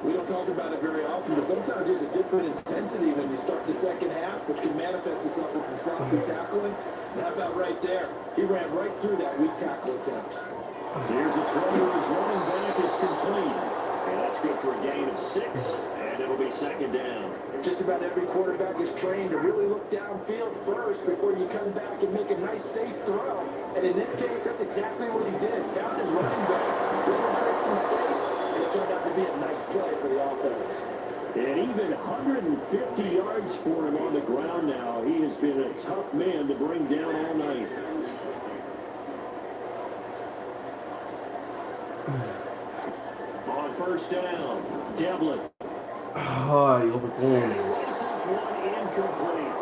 We don't talk about it very often, but sometimes there's a dip in intensity when you start the second half, which can manifest itself in some sloppy tackling. And how about right there? He ran right through that weak tackle attempt. Here's a throw to his running back. It's complete. And that's good for a gain of 6, and it'll be 2nd down. Just about every quarterback is trained to really look downfield first before you come back and make a nice, safe throw. And in this case, that's exactly what he did. Found his running back, let him create some space, and it turned out to be a nice play for the offense. And even 150 yards for him on the ground now. He has been a tough man to bring down all night. On 1st down, Devlin. Oh, he overthrew him. This one incomplete.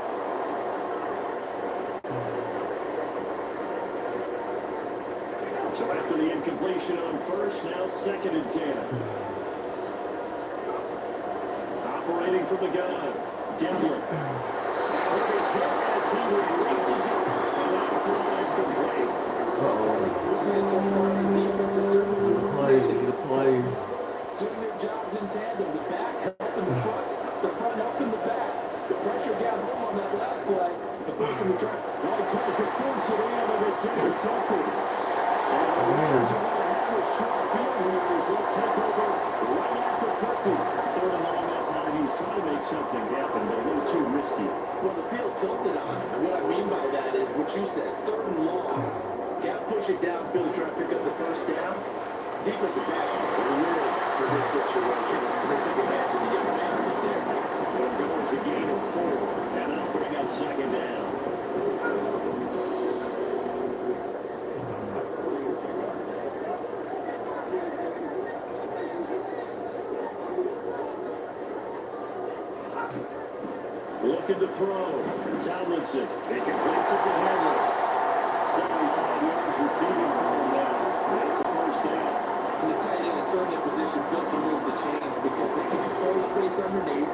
So after the incompletion on 1st, now 2nd and 10. Operating from the gun, Devlin. As he releases it, and that throw incomplete. Get a play. Doing their jobs in tandem. The back helping the front helping the back. The pressure got home on that last play. The person who tried. Well, he tries to force it in, and it's intercepted. And the Rams are going to have a short field here as they take over right at the 50. 3rd and long that time. He's was trying to make something happen, but a little too risky. Well, the field tilted on him. And what I mean by that is what you said, 3rd and long. Got to push it downfield to try to pick up the first down. Defensive backs are weird for this situation. And they took advantage of the young man right there. Well, goes a gain of 4, and that'll bring up 2nd down. Looking to throw. Tomlinson. He completes it to Henry. 75 yards receiving for him now. That's a first down. And the tight end is certainly in position built to move the chains because they can control space underneath.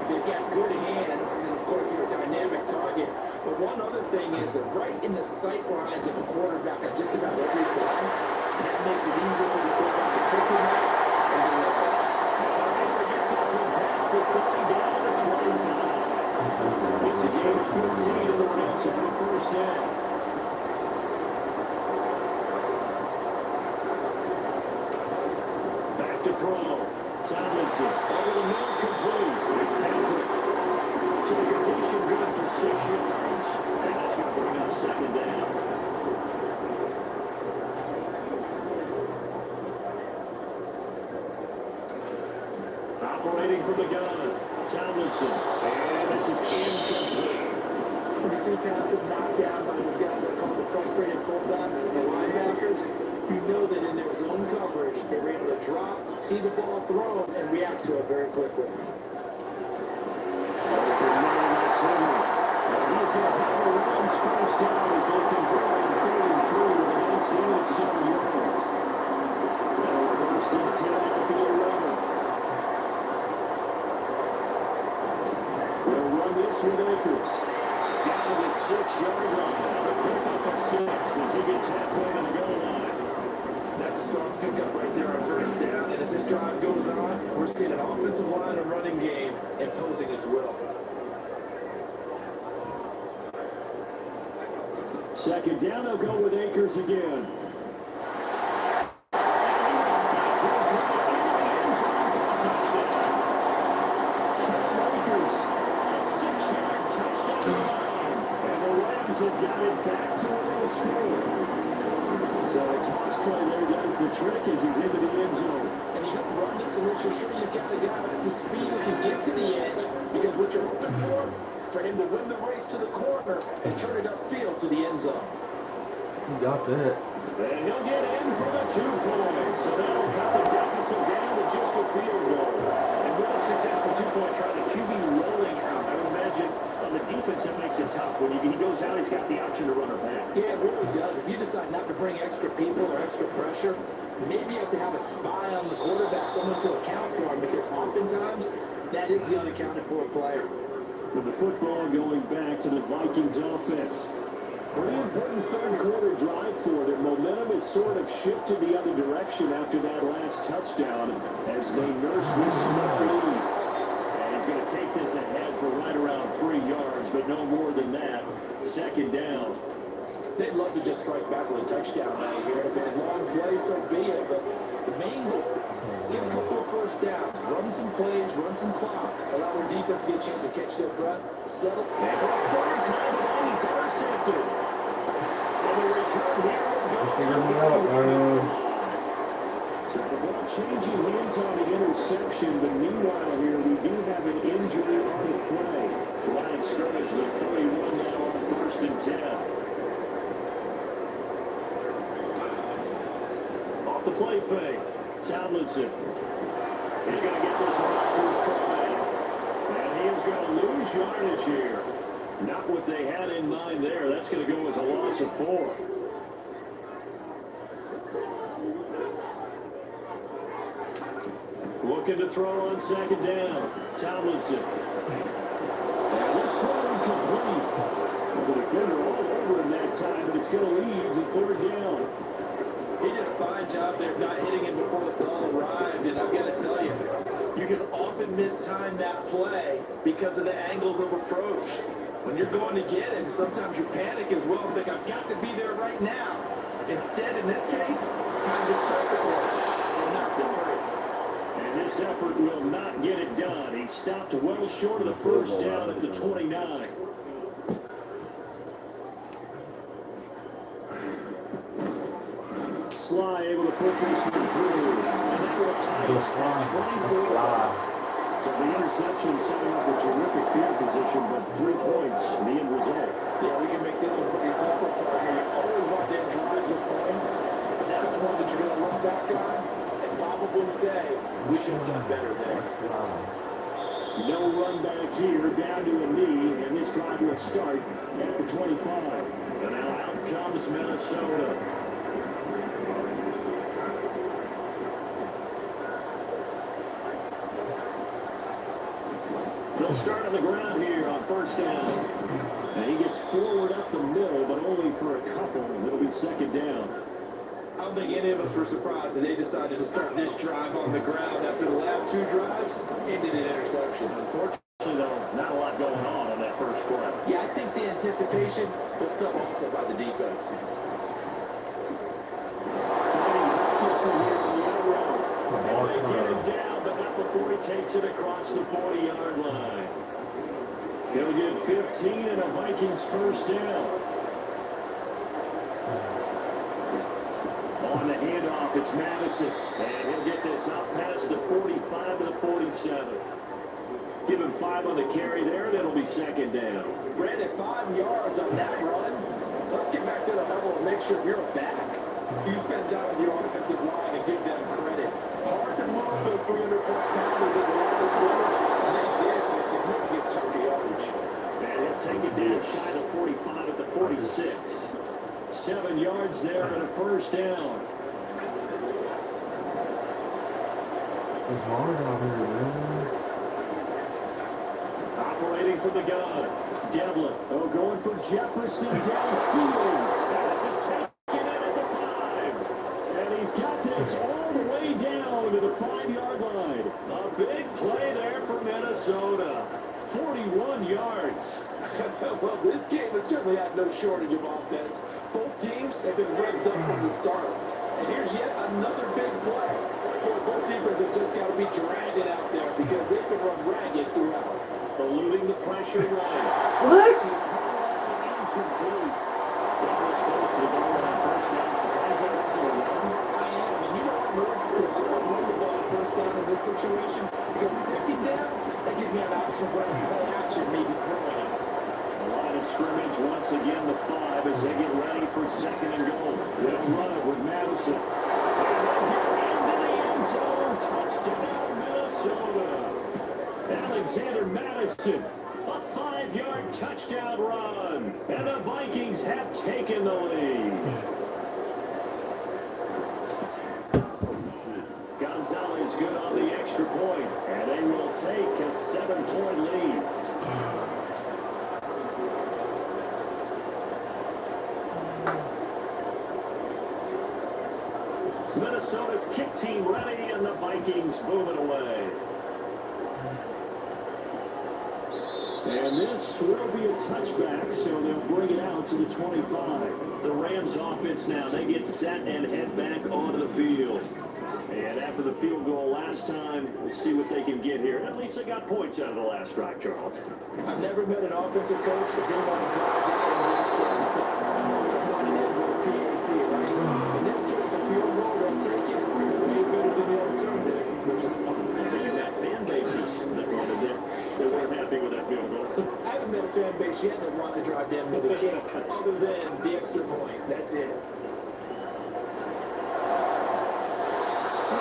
If they've got good hands, then of course they're a dynamic target. But one other thing is that right in the sight lines of a quarterback on just about every play, and that makes it easier for the quarterback to take him out and deliver. Pass with 30 down to 25. It's a gain of 14 and the Rams have a first down. Back to throw. Tomlinson over the middle, complete. It's Patrick. So the completion good for 6 yards. And that's going to bring up 2nd down. Operating from the gun. Tomlinson. And this is incomplete. When you see passes knocked down by those guys that call the frustrated fullbacks, the linebackers, you know that in their zone coverage, they were able to drop, see the ball thrown, and react to it very quickly. He's going to have a Rams first down as they convert on 3rd and 3 with a nice gain of 7 yards. Now 1st and 10 at the 11. They'll run this with Akers. Down to the 6-yard line. A pickup of 6 as he gets halfway to the goal line. That's a strong pickup right there on 1st down, and as this drive goes on, we're seeing an offensive line and running game imposing its will. 2nd down, they'll go with Akers again. Have got it back to where the score. So a toss play there does the trick as he's into the end zone. And you don't run this unless you're sure you've got a guy that's the speed that can get to the edge, because what you're hoping for him to win the race to the corner and turn it upfield to the end zone. You got that. And he'll get in for the 2 points. So that'll cut the deficit down to just a field goal. And with a successful 2-point try, the QB rolling out, I would imagine on the defense that makes it tough. When he goes out, he's got the option to run it back. Yeah, it really does. If you decide not to bring extra people or extra pressure, maybe you have to have a spy on the quarterback, someone to account for him, because oftentimes that is the unaccounted for player. With the football going back to the Vikings offense. Pretty important 3rd quarter drive for them. Momentum has sort of shifted the other direction after that last touchdown as they nurse this small lead. And he's going to take this ahead for right around 3 yards, but no more than that. 2nd down. They'd love to just strike back with a touchdown right here. If it's a long play, so be it. But the main goal, get a couple of 1st downs, run some plays, run some clock, allow their defense to get a chance to catch their breath, settle. And for a 3rd time, he's intercepted. And the return here will go. Figure me out, So the ball changing hands on the interception, but meanwhile here we do have an injury on the play. Line of scrimmage, the 31 now on 1st and 10. Off the play fake, Tomlinson. He's going to get this one out to his fullback. And he is going to lose yardage here. Not what they had in mind there. That's going to go as a loss of 4. Looking to throw on 2nd down. Tomlinson. And this throw incomplete. The defender all over him that time, but it's going to lead to 3rd down. He did a fine job there not hitting him before the ball arrived, and I've got to tell you, you can often mistime that play because of the angles of approach. When you're going to get him, sometimes you panic as well and think, I've got to be there right now. Instead, in this case, timed it perfectly and knocked it free. And this this effort will not get it done. He stopped well short of the first down at the 29. Sly able to put this one through. And that will tie it at 24. So the interception setting up a terrific field position, but 3 points, the end result. Yeah, we can make this one pretty simple, partner. You always want their drives with points, but that's one that you're going to look back on and probably say, we should have done better there. No run back here, down to a knee, and this drive will start at the 25. And now out comes Minnesota. They'll start on the ground here on first down. And he gets forward up the middle, but only for a couple. It'll be second down. I don't think any of us were surprised that they decided to start this drive on the ground after the last 2 drives ended in interceptions. Unfortunately, though, not a lot going on that first play. Yeah, I think the anticipation was felt also by the defense. They get him down, but not before he takes it across the 40-yard line. He'll get 15 and a Vikings first down. On the handoff, it's Madison. And he'll get this up past the 45 to the 47. Give him 5 on the carry there, and it'll be second down. Brandon, 5 yards on that run. Let's get back to the level and make sure you're back. You spend time with your offensive line and give them credit. Hard to move those 300-plus pounders in the line of scrimmage, and they did with a significant chunk of yardage. And he'll take it down shy of 45 at the 46. 7 yards there and a first down. It's hard out here, man. Operating from the gun. Devlin. Oh, going for Jefferson downfield. This is taken in at the 5. And he's got this all the way down to the 5-yard line. A big play there for Minnesota. 41 yards. Well, this game has certainly had no shortage of offense. Both teams have been revved up from the start. And here's yet another big play. Both defenses have just got to be dragging out there because they've been run ragged throughout. Eluding the pressure line. What? Incomplete. Dallas goes to the goal line first down. Surprised that wasn't a run. I am, and you know what works? I wouldn't run the ball first down in this situation because second down, that gives me an option of running play action, maybe throwing it. The line of scrimmage once again the 5 as they get ready for second and goal. They'll run it with Madison. And they'll get into the end zone. Touchdown, Minnesota. Alexander Madison, a 5-yard touchdown run. And the Vikings have taken the lead. Gonzalez good on the extra point, and they will take a 7-point lead. Minnesota's kick team ready, and the Vikings moving away. And this will be a touchback, so they'll bring it out to the 25. The Rams offense now, they get set and head back onto the field. And after the field goal last time, we'll see what they can get here. At least they got points out of the last drive, Charles. I've never met an offensive coach that didn't want to drive the end when he can. Most of them end with a PAT, right? In this case, a field goal, they'll take it. Way better than the alternative, which is fun. And that fan bases that wanted it, they weren't happy with that field goal. I haven't met a fan base yet that wants to drive them with a kick other than the extra point. That's it.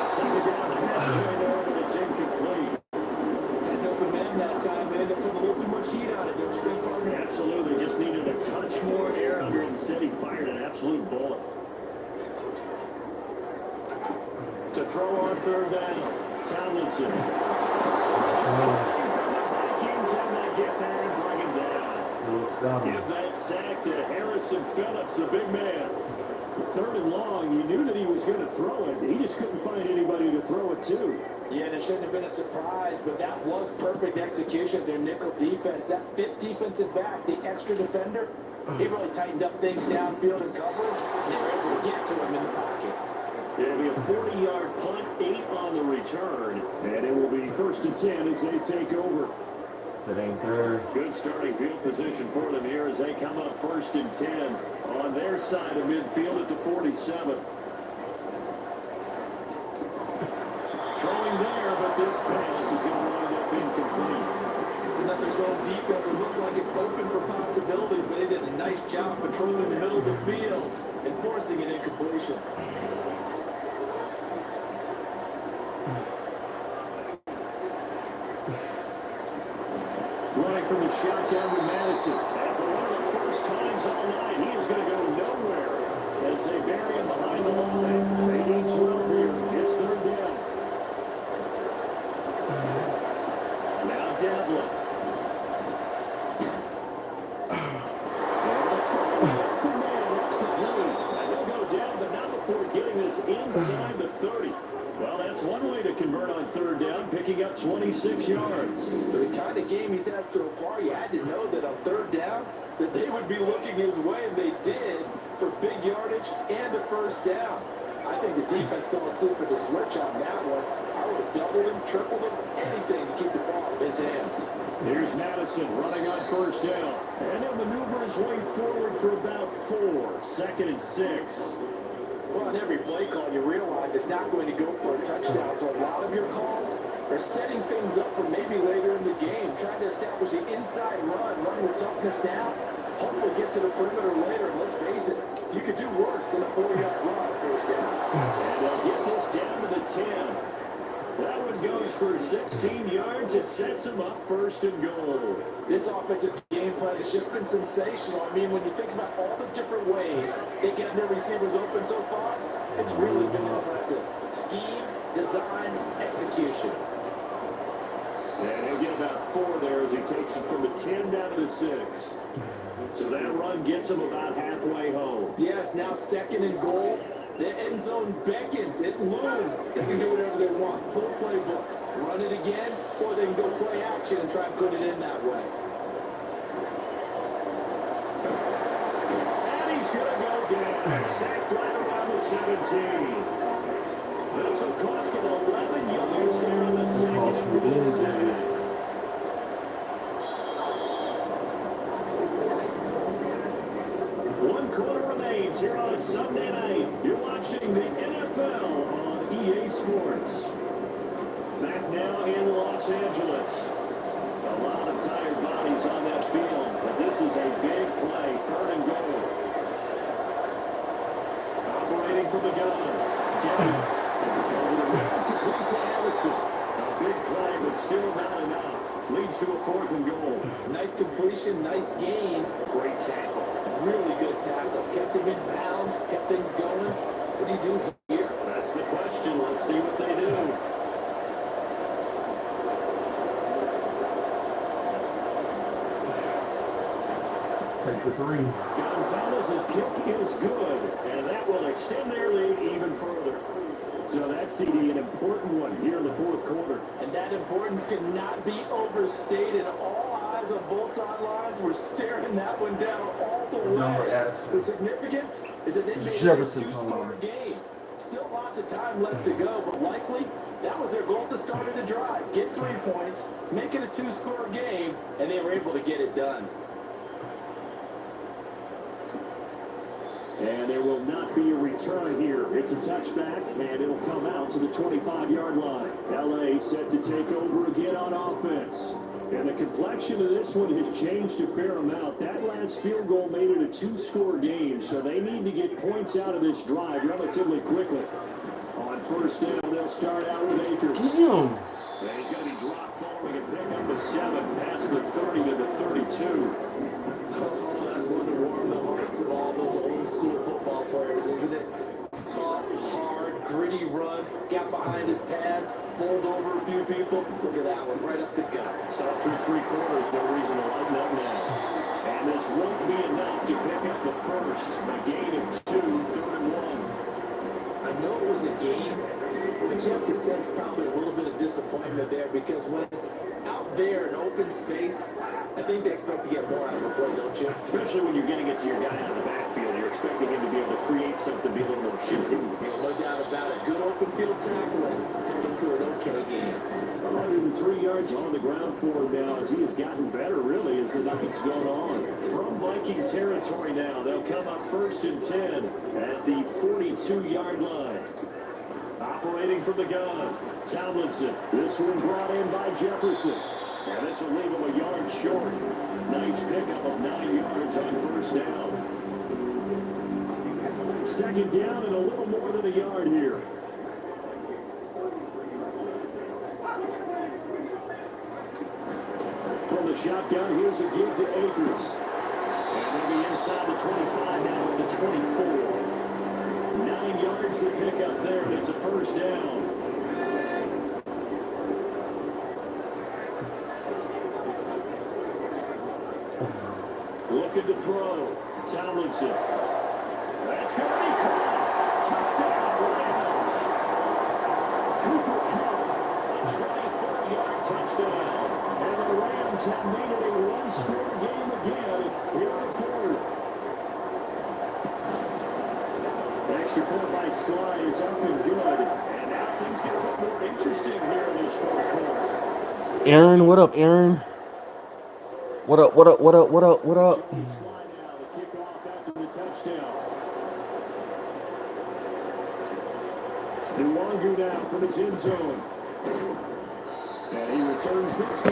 Second down, pass going over, it's incomplete. Had an open man that time and ended up putting a little too much heat on it, don't you think, partner? Absolutely, just needed a touch more air under it. Instead, he fired an absolute bullet. To throw on third down, Tomlinson. Vikings have not get there and bring him down. Give that sack to Harrison Phillips, the big man. Third and long, you knew that he was going to throw it. He just couldn't find anybody to throw it to. Yeah, and it shouldn't have been a surprise, but that was perfect execution of their nickel defense. That fifth defensive back, the extra defender, he really tightened up things downfield and covered, and they were able to get to him in the pocket. It'll be a 40-yard punt, 8 on the return, and it will be 1st and 10 as they take over. If it ain't there. Good starting field position for them here as they come up 1st and 10 on their side of midfield at the 47. Throwing there, but this pass is going to wind up incomplete. It's another zone defense. It looks like it's open for possibilities, but they did a nice job patrolling the middle of the field and forcing an incompletion. Running from the shotgun with Madison. And for one of the first times all night, he is going to go nowhere as they bury him behind the line. They need 12 here. It's 3rd down. Now Devlin. Inside the 30. Well, that's one way to convert on 3rd down, picking up 26 yards. For the kind of game he's had so far, you had to know that on 3rd down, that they would be looking his way, and they did, for big yardage and a 1st down. I think the defense fell asleep at the switch on that one. I would have doubled him, tripled him, anything to keep the ball in his hands. Here's Madison running on 1st down. And he'll maneuver his way forward for about 4. 2nd and 6. Well, on every play call, you realize it's not going to go for a touchdown, so a lot of your calls are setting things up for maybe later in the game, trying to establish the inside run with toughness now. Hopefully get to the perimeter later, and let's face it, you could do worse than a 4-yard run 1st down. And they'll get this down to the 10. That one goes for 16 yards. It sets them up 1st and goal. This offensive game plan has just been sensational. I mean, when you think about all the different ways they get their receivers open so far, it's really been impressive. Scheme, design, execution. And he'll get about 4 there as he takes it from the 10 down to the 6. So that run gets him about halfway home. Yes, now 2nd and goal. The end zone beckons. It looms. They can do whatever they want. Full playbook. Run it again, or they can go play action and try and put it in that way. And he's going to go down. Sacked right around the 17. This will cost him 11 yards here in the second. One quarter remains here on a Sunday night. You're watching the NFL on EA Sports. Back now in Los Angeles. A lot of tired bodies on that field, but this is a big play, 3rd and goal. Operating from the gun. Getting complete to Allison. A big play, but still not enough. Leads to a 4th and goal. Nice completion, nice gain. Great tackle. Really good tackle. Kept him in bounds, kept things going. What do you do here? That's the question. Let's see what they do. Take the 3. Gonzalez's kick is good, and that will extend their lead even further. So that's CD, an important one here in the 4th quarter. And that importance cannot be overstated. All eyes on both sidelines were staring that one down all the way. The significance is that they made it a 2-score game. Still lots of time left to go, but likely that was their goal at the start of the drive. Get 3 points, make it a 2-score game, and they were able to get it done. And there will not be a return here. It's a touchback, and it'll come out to the 25-yard line. LA set to take over again on offense. And the complexion of this one has changed a fair amount. That last field goal made it a 2-score game, so they need to get points out of this drive relatively quickly. On 1st down, they'll start out with Akers. And he's going to be dropped following a pick up the 7 past the 30 to the 32. Oh, that's one to warm the hearts of all those old school football players, isn't it? Tough, hard, gritty run, got behind his pads, bowled over a few people. Look at that one, right up the gut. So through 3 quarters, no reason to lighten up now. And this won't be enough to pick up the first. A gain of 2, 3rd and 1. I know it was a game, but you have to sense probably a little bit of disappointment there because when it's out out there in open space, I think they expect to get more out of the play, don't you? Especially when you're getting it to your guy out of the backfield. You're expecting him to be able to create something, be a little more shifty. Yeah, no doubt about it. Good open field tackling into an okay game. 103 yards on the ground for him now as he has gotten better, really, as the night's gone on. From Viking territory now, they'll come up 1st and 10 at the 42-yard line. Operating from the gun, Tomlinson. This one brought in by Jefferson. And this will leave him a yard short. Nice pickup of 9 yards on 1st down. 2nd down and a little more than a yard here. From the shotgun, here's a give to Akers. And they'll be inside the 25 now to the 24. 9 yards to pick up there, and it's a 1st down. Looking to throw. Tomlinson. That's going to be caught. Touchdown, Rams. Cooper Kupp, a 24-yard touchdown. And the Rams have made it a one-score game again here in the 4th. Extra point by Sly is up and good. And now things get a little more interesting here in this 4th quarter. Aaron, what up, Aaron? What up, what up, what up, what up, what up? Sly now to kick off after the touchdown. Nwangu now from his end zone. And he returns this to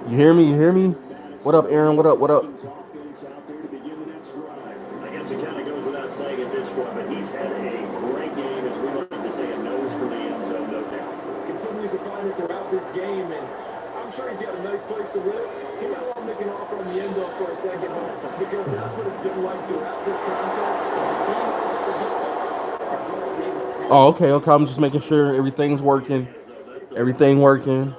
22. You hear me? You hear me? What up, Aaron? What up, what up? Offense out there to begin the next drive. I guess it kind of goes without saying at this point, but he's had a great game, as we like to say, a nose for the end zone, no doubt. Continues to find it throughout this game, and I'm sure he's got a nice place to live. He might want to make an offer on the end zone for a second home, because that's what it's been like throughout this contest. Oh, okay, okay. I'm just making sure everything's working. Everything working.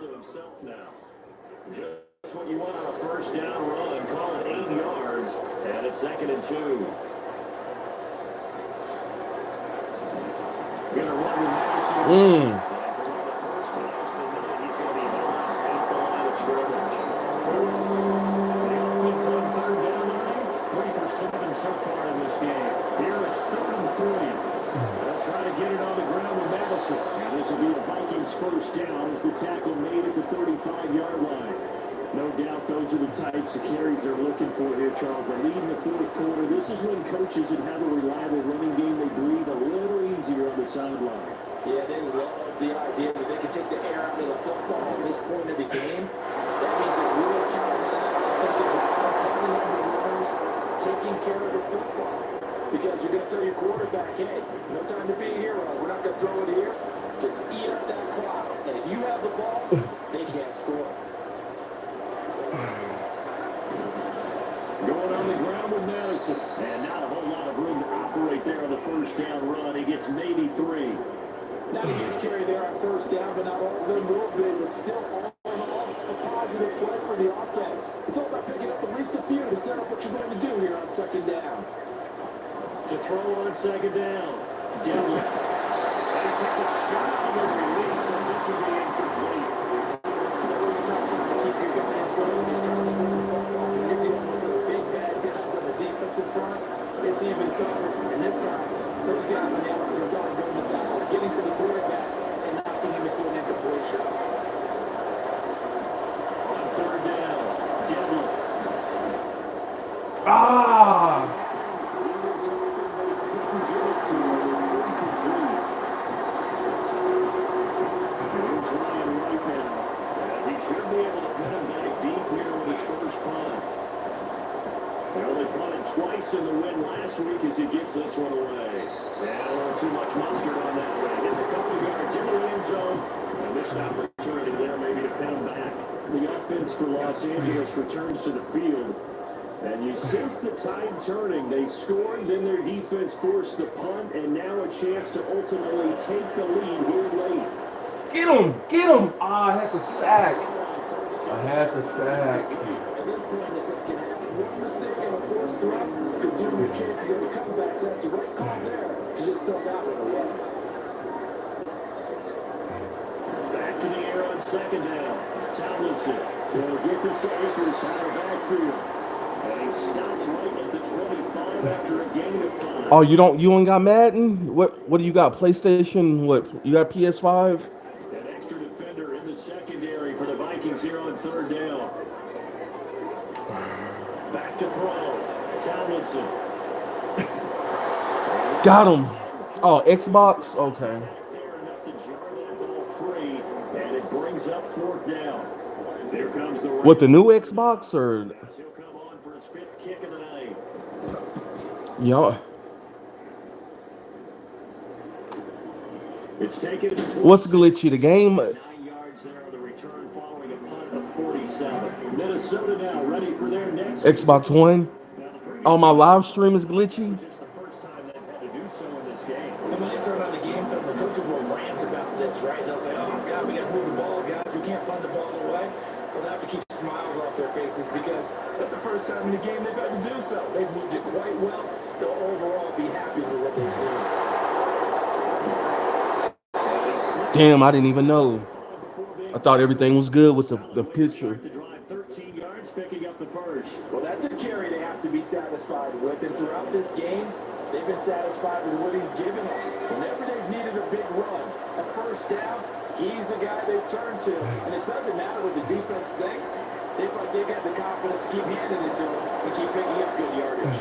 Just what you want on a 1st down run. Call it 8 yards, and it's 2nd and 2. Gonna run with Madison. So far in this game. Here it's 3rd and 3. They'll try to get it on the ground with Madison. And this will be the Vikings' 1st down as the tackle made at the 35-yard line. No doubt those are the types of carries they're looking for here, Charles. They lead in the 4th quarter. This is when coaches that have a reliable running game, they breathe a little easier on the sideline. Yeah, they love the idea that they can take the air out of the football at this point of the game. That means it really counts on that offensive line, counting on the runners, taking care of the football. Because you're going to tell your quarterback, hey, no time to be a hero. We're not going to throw it here. Just eat up that clock. And if you have the ball, they can't score. Going on the ground with Madison. And not a whole lot of room to operate there on the 1st down run. He gets maybe 3. Now he gets carry there on 1st down, but not all of them will be. It's still all in all a positive play for the offense. It's all about picking up at least a few to set up what you're going to do here on 2nd down. To throw on 2nd down. Devlin. And he takes a shot on the release as it should be incomplete. It's always tough trying to keep your guy in front when he's trying to throw the football. When you're dealing with those big bad guys on the defensive front, it's even tougher. And this time, those guys on the opposite side going to battle, getting to the quarterback and knocking him into an incompletion. On 3rd down. Devlin. Ah! Twice in the win last week as he gets this one away. And a little too much mustard on that one. Gets a couple of yards into the end zone. And missed opportunity there maybe to pin him back. The offense for Los Angeles returns to the field. And you sense the tide turning. They scored, then their defense forced the punt, and now a chance to ultimately take the lead here late. Get him! Get him! Ah, I had to sack. I had to sack. At this point in the second half, one mistake and a forced throw could do your chances of a comeback. So that's the right call there to just throw that one away. Back to the air on second down. Tomlinson will get this to Akers out of backfield. And he stops right at the 25 after a gain of 5. Oh, you ain't got Madden? What do you got? PlayStation? What? You got PS5? An extra defender in the secondary for the Vikings here on third down. Back to throw. Tomlinson. Got him. Oh, Xbox? Okay. There enough to jar that ball free, and it brings up fourth down. There comes the What, the new Xbox or? He'll come on for his 5th kick of the night. Yeah. It's taken to What's glitchy? The game? 9 yards there on the return following a punt of 47. Minnesota now ready for their next Xbox One? Oh, my live stream is glitchy? Just the first time they've had to do so in this game. And when they turn on the game film, the coaches will rant about this, right? They'll say, oh, God, we got to move the ball, guys. We can't punt the ball away. But they have to keep smiles off their faces because that's the first time in the game they've had to do so. They've moved it quite well. They'll overall be happy with what they've seen. Damn, I didn't even know. I thought everything was good with the picture. To drive 13 yards, picking up the first. Well, that's a carry they have to be satisfied with. And throughout this game, they've been satisfied with what he's given them. Whenever they've needed a big run, a first down, he's the guy they've turned to. And it doesn't matter what the defense thinks. They've got the confidence to keep handing it to him and keep picking up good yardage.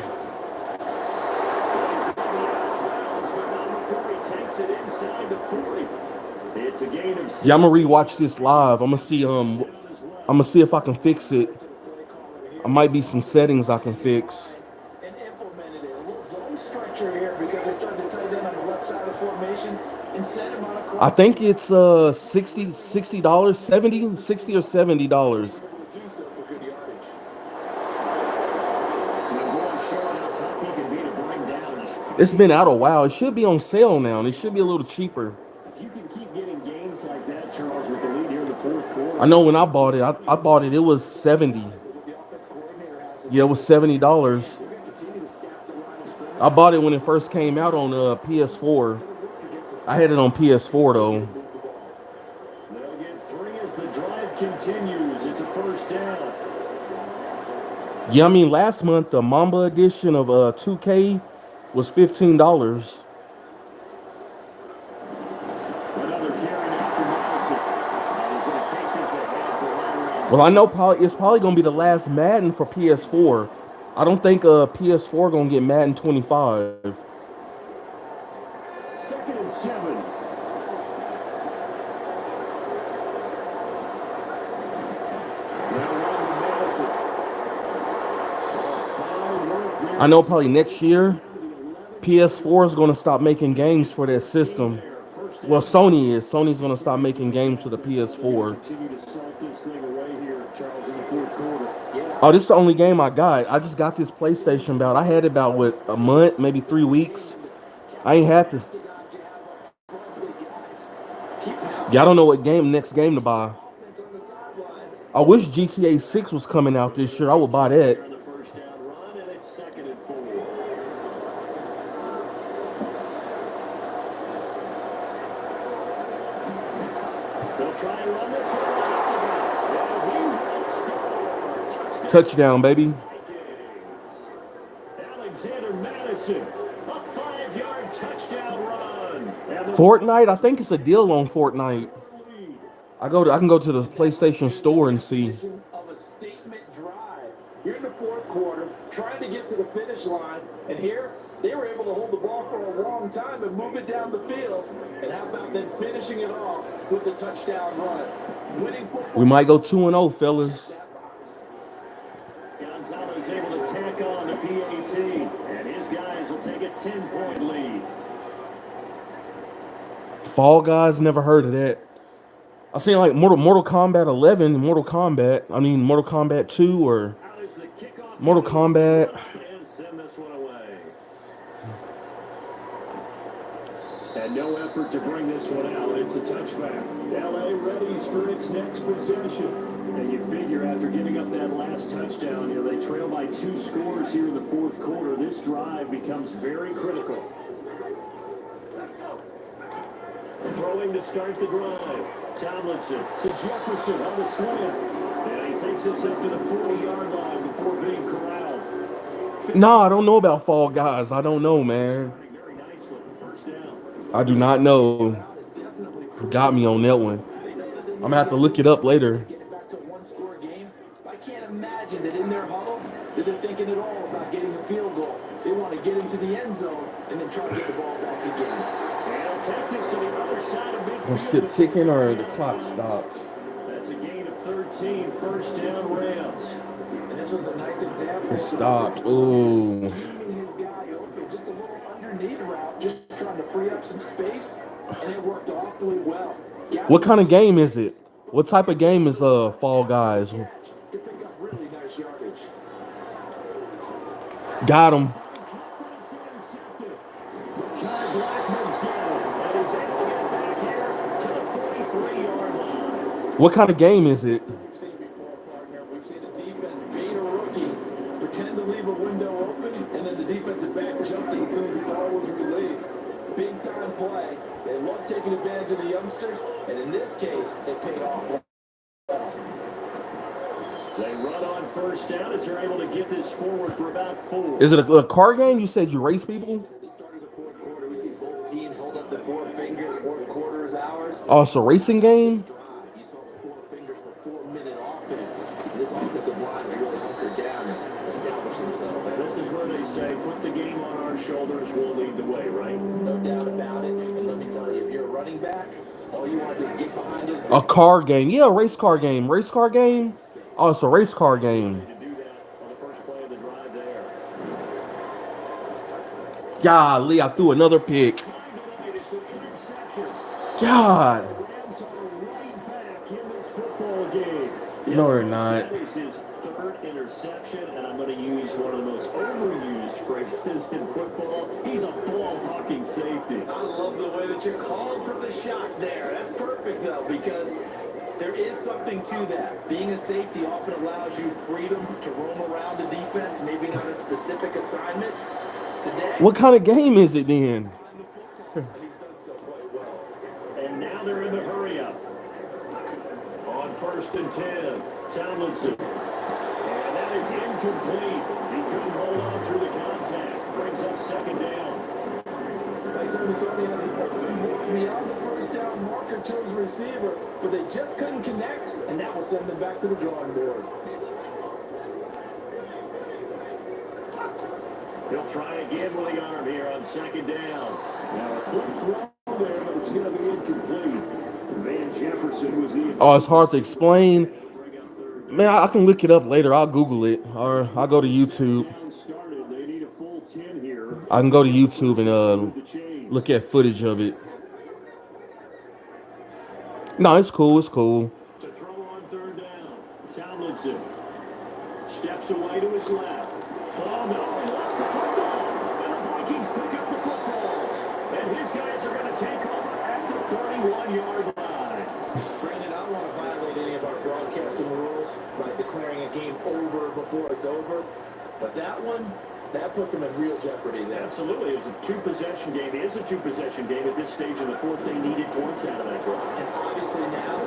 Before he takes it inside the 40. It's a gain of 6. Yeah, I'm gonna rewatch this live. I'm gonna see if I can fix it. I might be some settings I can fix. And implemented it. A little zone structure here because they started to tighten in on the left side of the formation and send him on across. I think it's $60, $70, $60 or $70. It's been out a while. It should be on sale now, and it should be a little cheaper. If you can keep getting gains like that, Charles, with the lead here in the fourth quarter. I know when I bought it, I bought it. It was 70. Yeah, it was $70. I bought it when it first came out on PS4. I had it on PS4 though. They'll get 3 as the drive continues. It's a first down. Yeah, I mean last month the Mamba edition of 2K was $15. Another carry now for Madison. He's going to take this ahead for right around. Well, I know it's probably gonna be the last Madden for PS4. I don't think PS4 gonna get Madden 25. 2nd and 7. Now run to Madison. Fine work there. I know probably next year PS4 is gonna stop making games for that system. Well, Sony's gonna stop making games for the PS4. Continue to salt this thing away here, Charles, in the fourth quarter. Oh, this is the only game I got. I just got this PlayStation I had it about what, a month, maybe 3 weeks. I ain't had to. Yeah, I don't know what next game to buy. I wish GTA 6 was coming out this year. I would buy that. On the first down run, and it's 2nd and 4. They'll try and run this one out. He will score. Touchdown, baby. Alexander Madison, a 5-yard touchdown run. And the Fortnite, I think it's a deal on Fortnite. I can go to the PlayStation Store and see. Of a statement drive. You're in the fourth quarter, trying to get to the finish line, and here they were able to hold the ball for a long time and move it down the field. And how about them finishing it off with the touchdown run? Winning football. We might go 2-0, fellas. Gonzalez able to tack on the PAT, and his guys will take a 10-point lead. Fall Guys, never heard of that. I seen like Mortal Kombat 11, Mortal Kombat 2, or Out is the kickoff. Mortal Kombat. And send this one away. And no effort to bring this one out. It's a touchback. LA readies for its next possession. And you figure after giving up that last touchdown, they trail by 2 scores here in the fourth quarter. This drive becomes very critical. Throwing to start the drive. Tomlinson to Jefferson on the slam. And he takes this up to the 40-yard line before being corralled. No, I don't know about Fall Guys. I don't know, man. Very nicely. First down. I do not know. Got me on that one. I'm gonna have to look it up later. Get it back to a one-score game. I can't imagine that in their huddle that they're thinking at all about getting a field goal. They want to get into the end zone and then try to get the ball back again. And take this to the other side of midfield. Was it ticking or the clock stopped? That's a gain of 13. First down, Rams. And this was a nice example. It stopped. Ooh. Leaving his guy open, just a little underneath route, just trying to free up some space, and it worked awfully well. What kind of game is it? What type of game is Fall Guys? To pick up really nice yardage. Got him. Kai Blackman's got him. And he's able to get back here to the 43-yard line. What kind of game is it? We've seen before, partner. We've seen a defense bait a rookie, pretend to leave a window open, and then the defensive back jumped as soon as the ball was released. Big time play. They love taking advantage of the youngsters, and in this case, it paid off. They run on first down as they're able to get this forward for about 4. Is it a car game? You said you race people? At the start of the fourth quarter, we see both teams hold up the four fingers. Fourth quarter is ours. Oh, it's a racing game? You saw the four fingers for 4-minute offense. And this offensive line is really hunkered down and established themselves. This is where they say, put the game on our shoulders, we'll lead the way, right? No doubt about it. And let me tell you, if you're a running back, all you want to do is get behind those. A car game. Yeah, a race car game. Race car game? Oh, it's a race car game. To do that on the first play of the drive there. Golly, I threw another pick. It's an interception. God. Rams are right back in this football game. No, they're folks, not. That is his third interception, and I'm going to use one of the most overused phrases in football. He's a ball-hawking safety. I love the way that you called for the shot there. That's perfect, though, because there is something to that. Being a safety often allows you freedom to roam around the defense, maybe not a specific assignment. Today, What kind of game is it then? and he's done so quite well. And now they're in the hurry-up. On first and 10, Tomlinson. And that is incomplete. He couldn't hold on through the contact. Brings up second down. Nice on the 30 on the beyond the first down marker to his receiver, but they just couldn't connect, and that will send them back to the drawing board. He'll try again with the arm here on second down. Now a quick throw there, but it's going to be incomplete. Van Jefferson was the... Oh, it's hard to explain. Man, I can look it up later. I'll Google it, or I'll go to YouTube. Started. They need a full 10 here. I can go to YouTube and look at footage of it. No, it's cool. It's cool. To throw on third down. Tomlinson steps away to his left. Oh, no, he lost the football. And the Vikings pick up the football. And his guys are going to take over at the 31-yard line. Brandon, I don't want to violate any of our broadcasting rules by declaring a game over before it's over, but that one, that puts them in real jeopardy there. Absolutely. It was a two-possession game. It is a two-possession game at this stage in the fourth. They needed points out of that drive. And obviously now,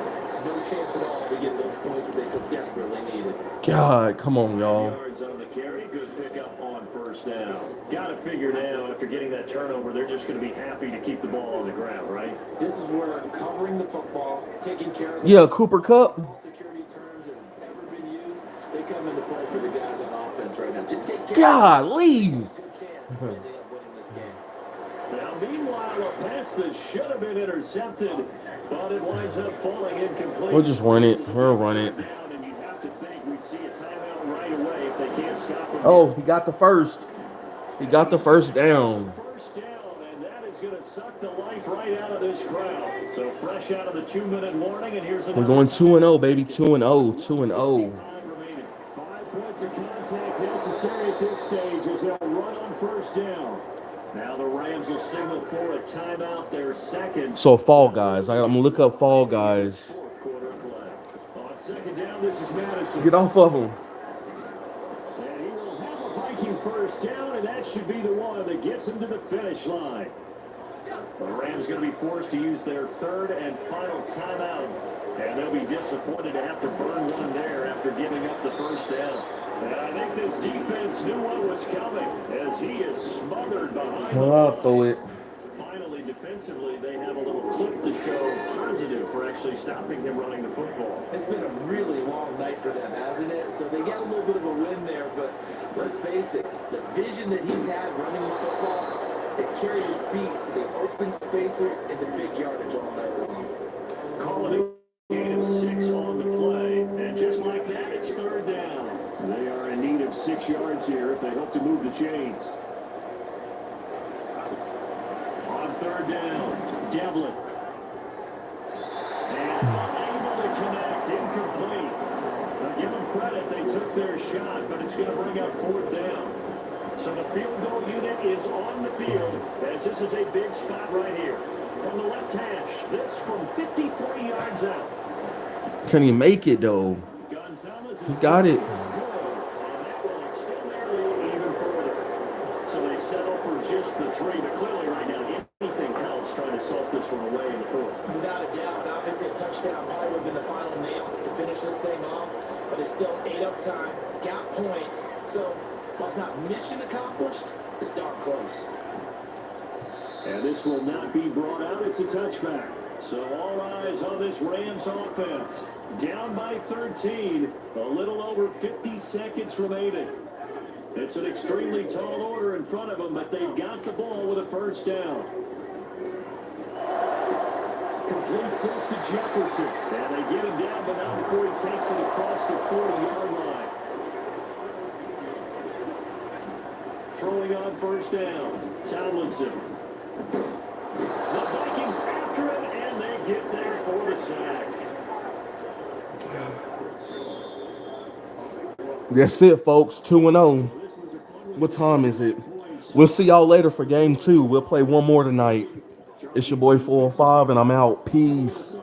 no chance at all to get those points that they so desperately needed. God, come on, y'all. Yards on the carry. Good pickup on first down. Got to figure now, after getting that turnover, they're just going to be happy to keep the ball on the ground, right? This is where covering the football, taking care of the Yeah, Cooper Cup. security terms have ever been used, they come into play for the guys on offense right now. Just take care Golly. of good chance of ending up winning this game. Now, meanwhile, a pass that should have been intercepted, but it winds up falling incomplete. We'll just run it. We'll run it. And you'd have to think we'd see a timeout right away if they can't stop him. Oh, he got the first. He got the first down. First down, and that is going to suck the life right out of this crowd. So fresh out of the 2-minute warning, and here's another. We're going 2-0, baby. 2-0. 2-0. 5 remaining. 5 points of contact necessary at this stage as they'll run on first down. Now the Rams will signal for a timeout, their second. So Fall Guys. I'm gonna look up Fall Guys. Fourth quarter play. On second down, this is Madison. Get off of him. And he will have a Viking first down, and that should be the one that gets him to the finish line. The Rams going to be forced to use their third and final timeout. And they'll be disappointed to have to burn one there after giving up the first down. And I think this defense knew what was coming as he is smothered behind the I'll throw line. it. Finally, defensively, they have a little clip to show positive for actually stopping him running the football. It's been a really long night for them, hasn't it? So they get a little bit of a win there, but let's face it, the vision that he's had running the football has carried his feet to the open spaces and the big yardage all night long. Calling a gain of 6 on the play, and just like that, it's third down. They are in need of 6 yards here if they hope to move the chains. On third down, Devlin. And unable to connect, incomplete. Now give them credit, they took their shot, but it's going to bring up fourth down. So the field goal unit is on the field as this is a big spot right here. From the left hash, this from 53 yards out. Can he make it though? Gonzalez He got it. and that will extend their lead even further. So they settle for just the 3, but clearly right now anything helps trying to salt this one away in the fourth. Without a doubt, obviously a touchdown probably would have been the final nail to finish this thing off, but it's still ate up time, got points, so while it's not mission accomplished, it's darn close. And this will not be brought out. It's a touchback. So all eyes on this Rams offense. Down by 13. A little over 50 seconds remaining. It's an extremely tall order in front of them, but they've got the ball with a first down. Completes this to Jefferson. And they get him down, but not before he takes it across the 40-yard line. Throwing on first down. Tomlinson. The Vikings after it, and they get there for the sack. That's it, folks. 2-0. What time is it? We'll see y'all later for game 2. We'll play one more tonight. It's your boy 405, and I'm out. Peace.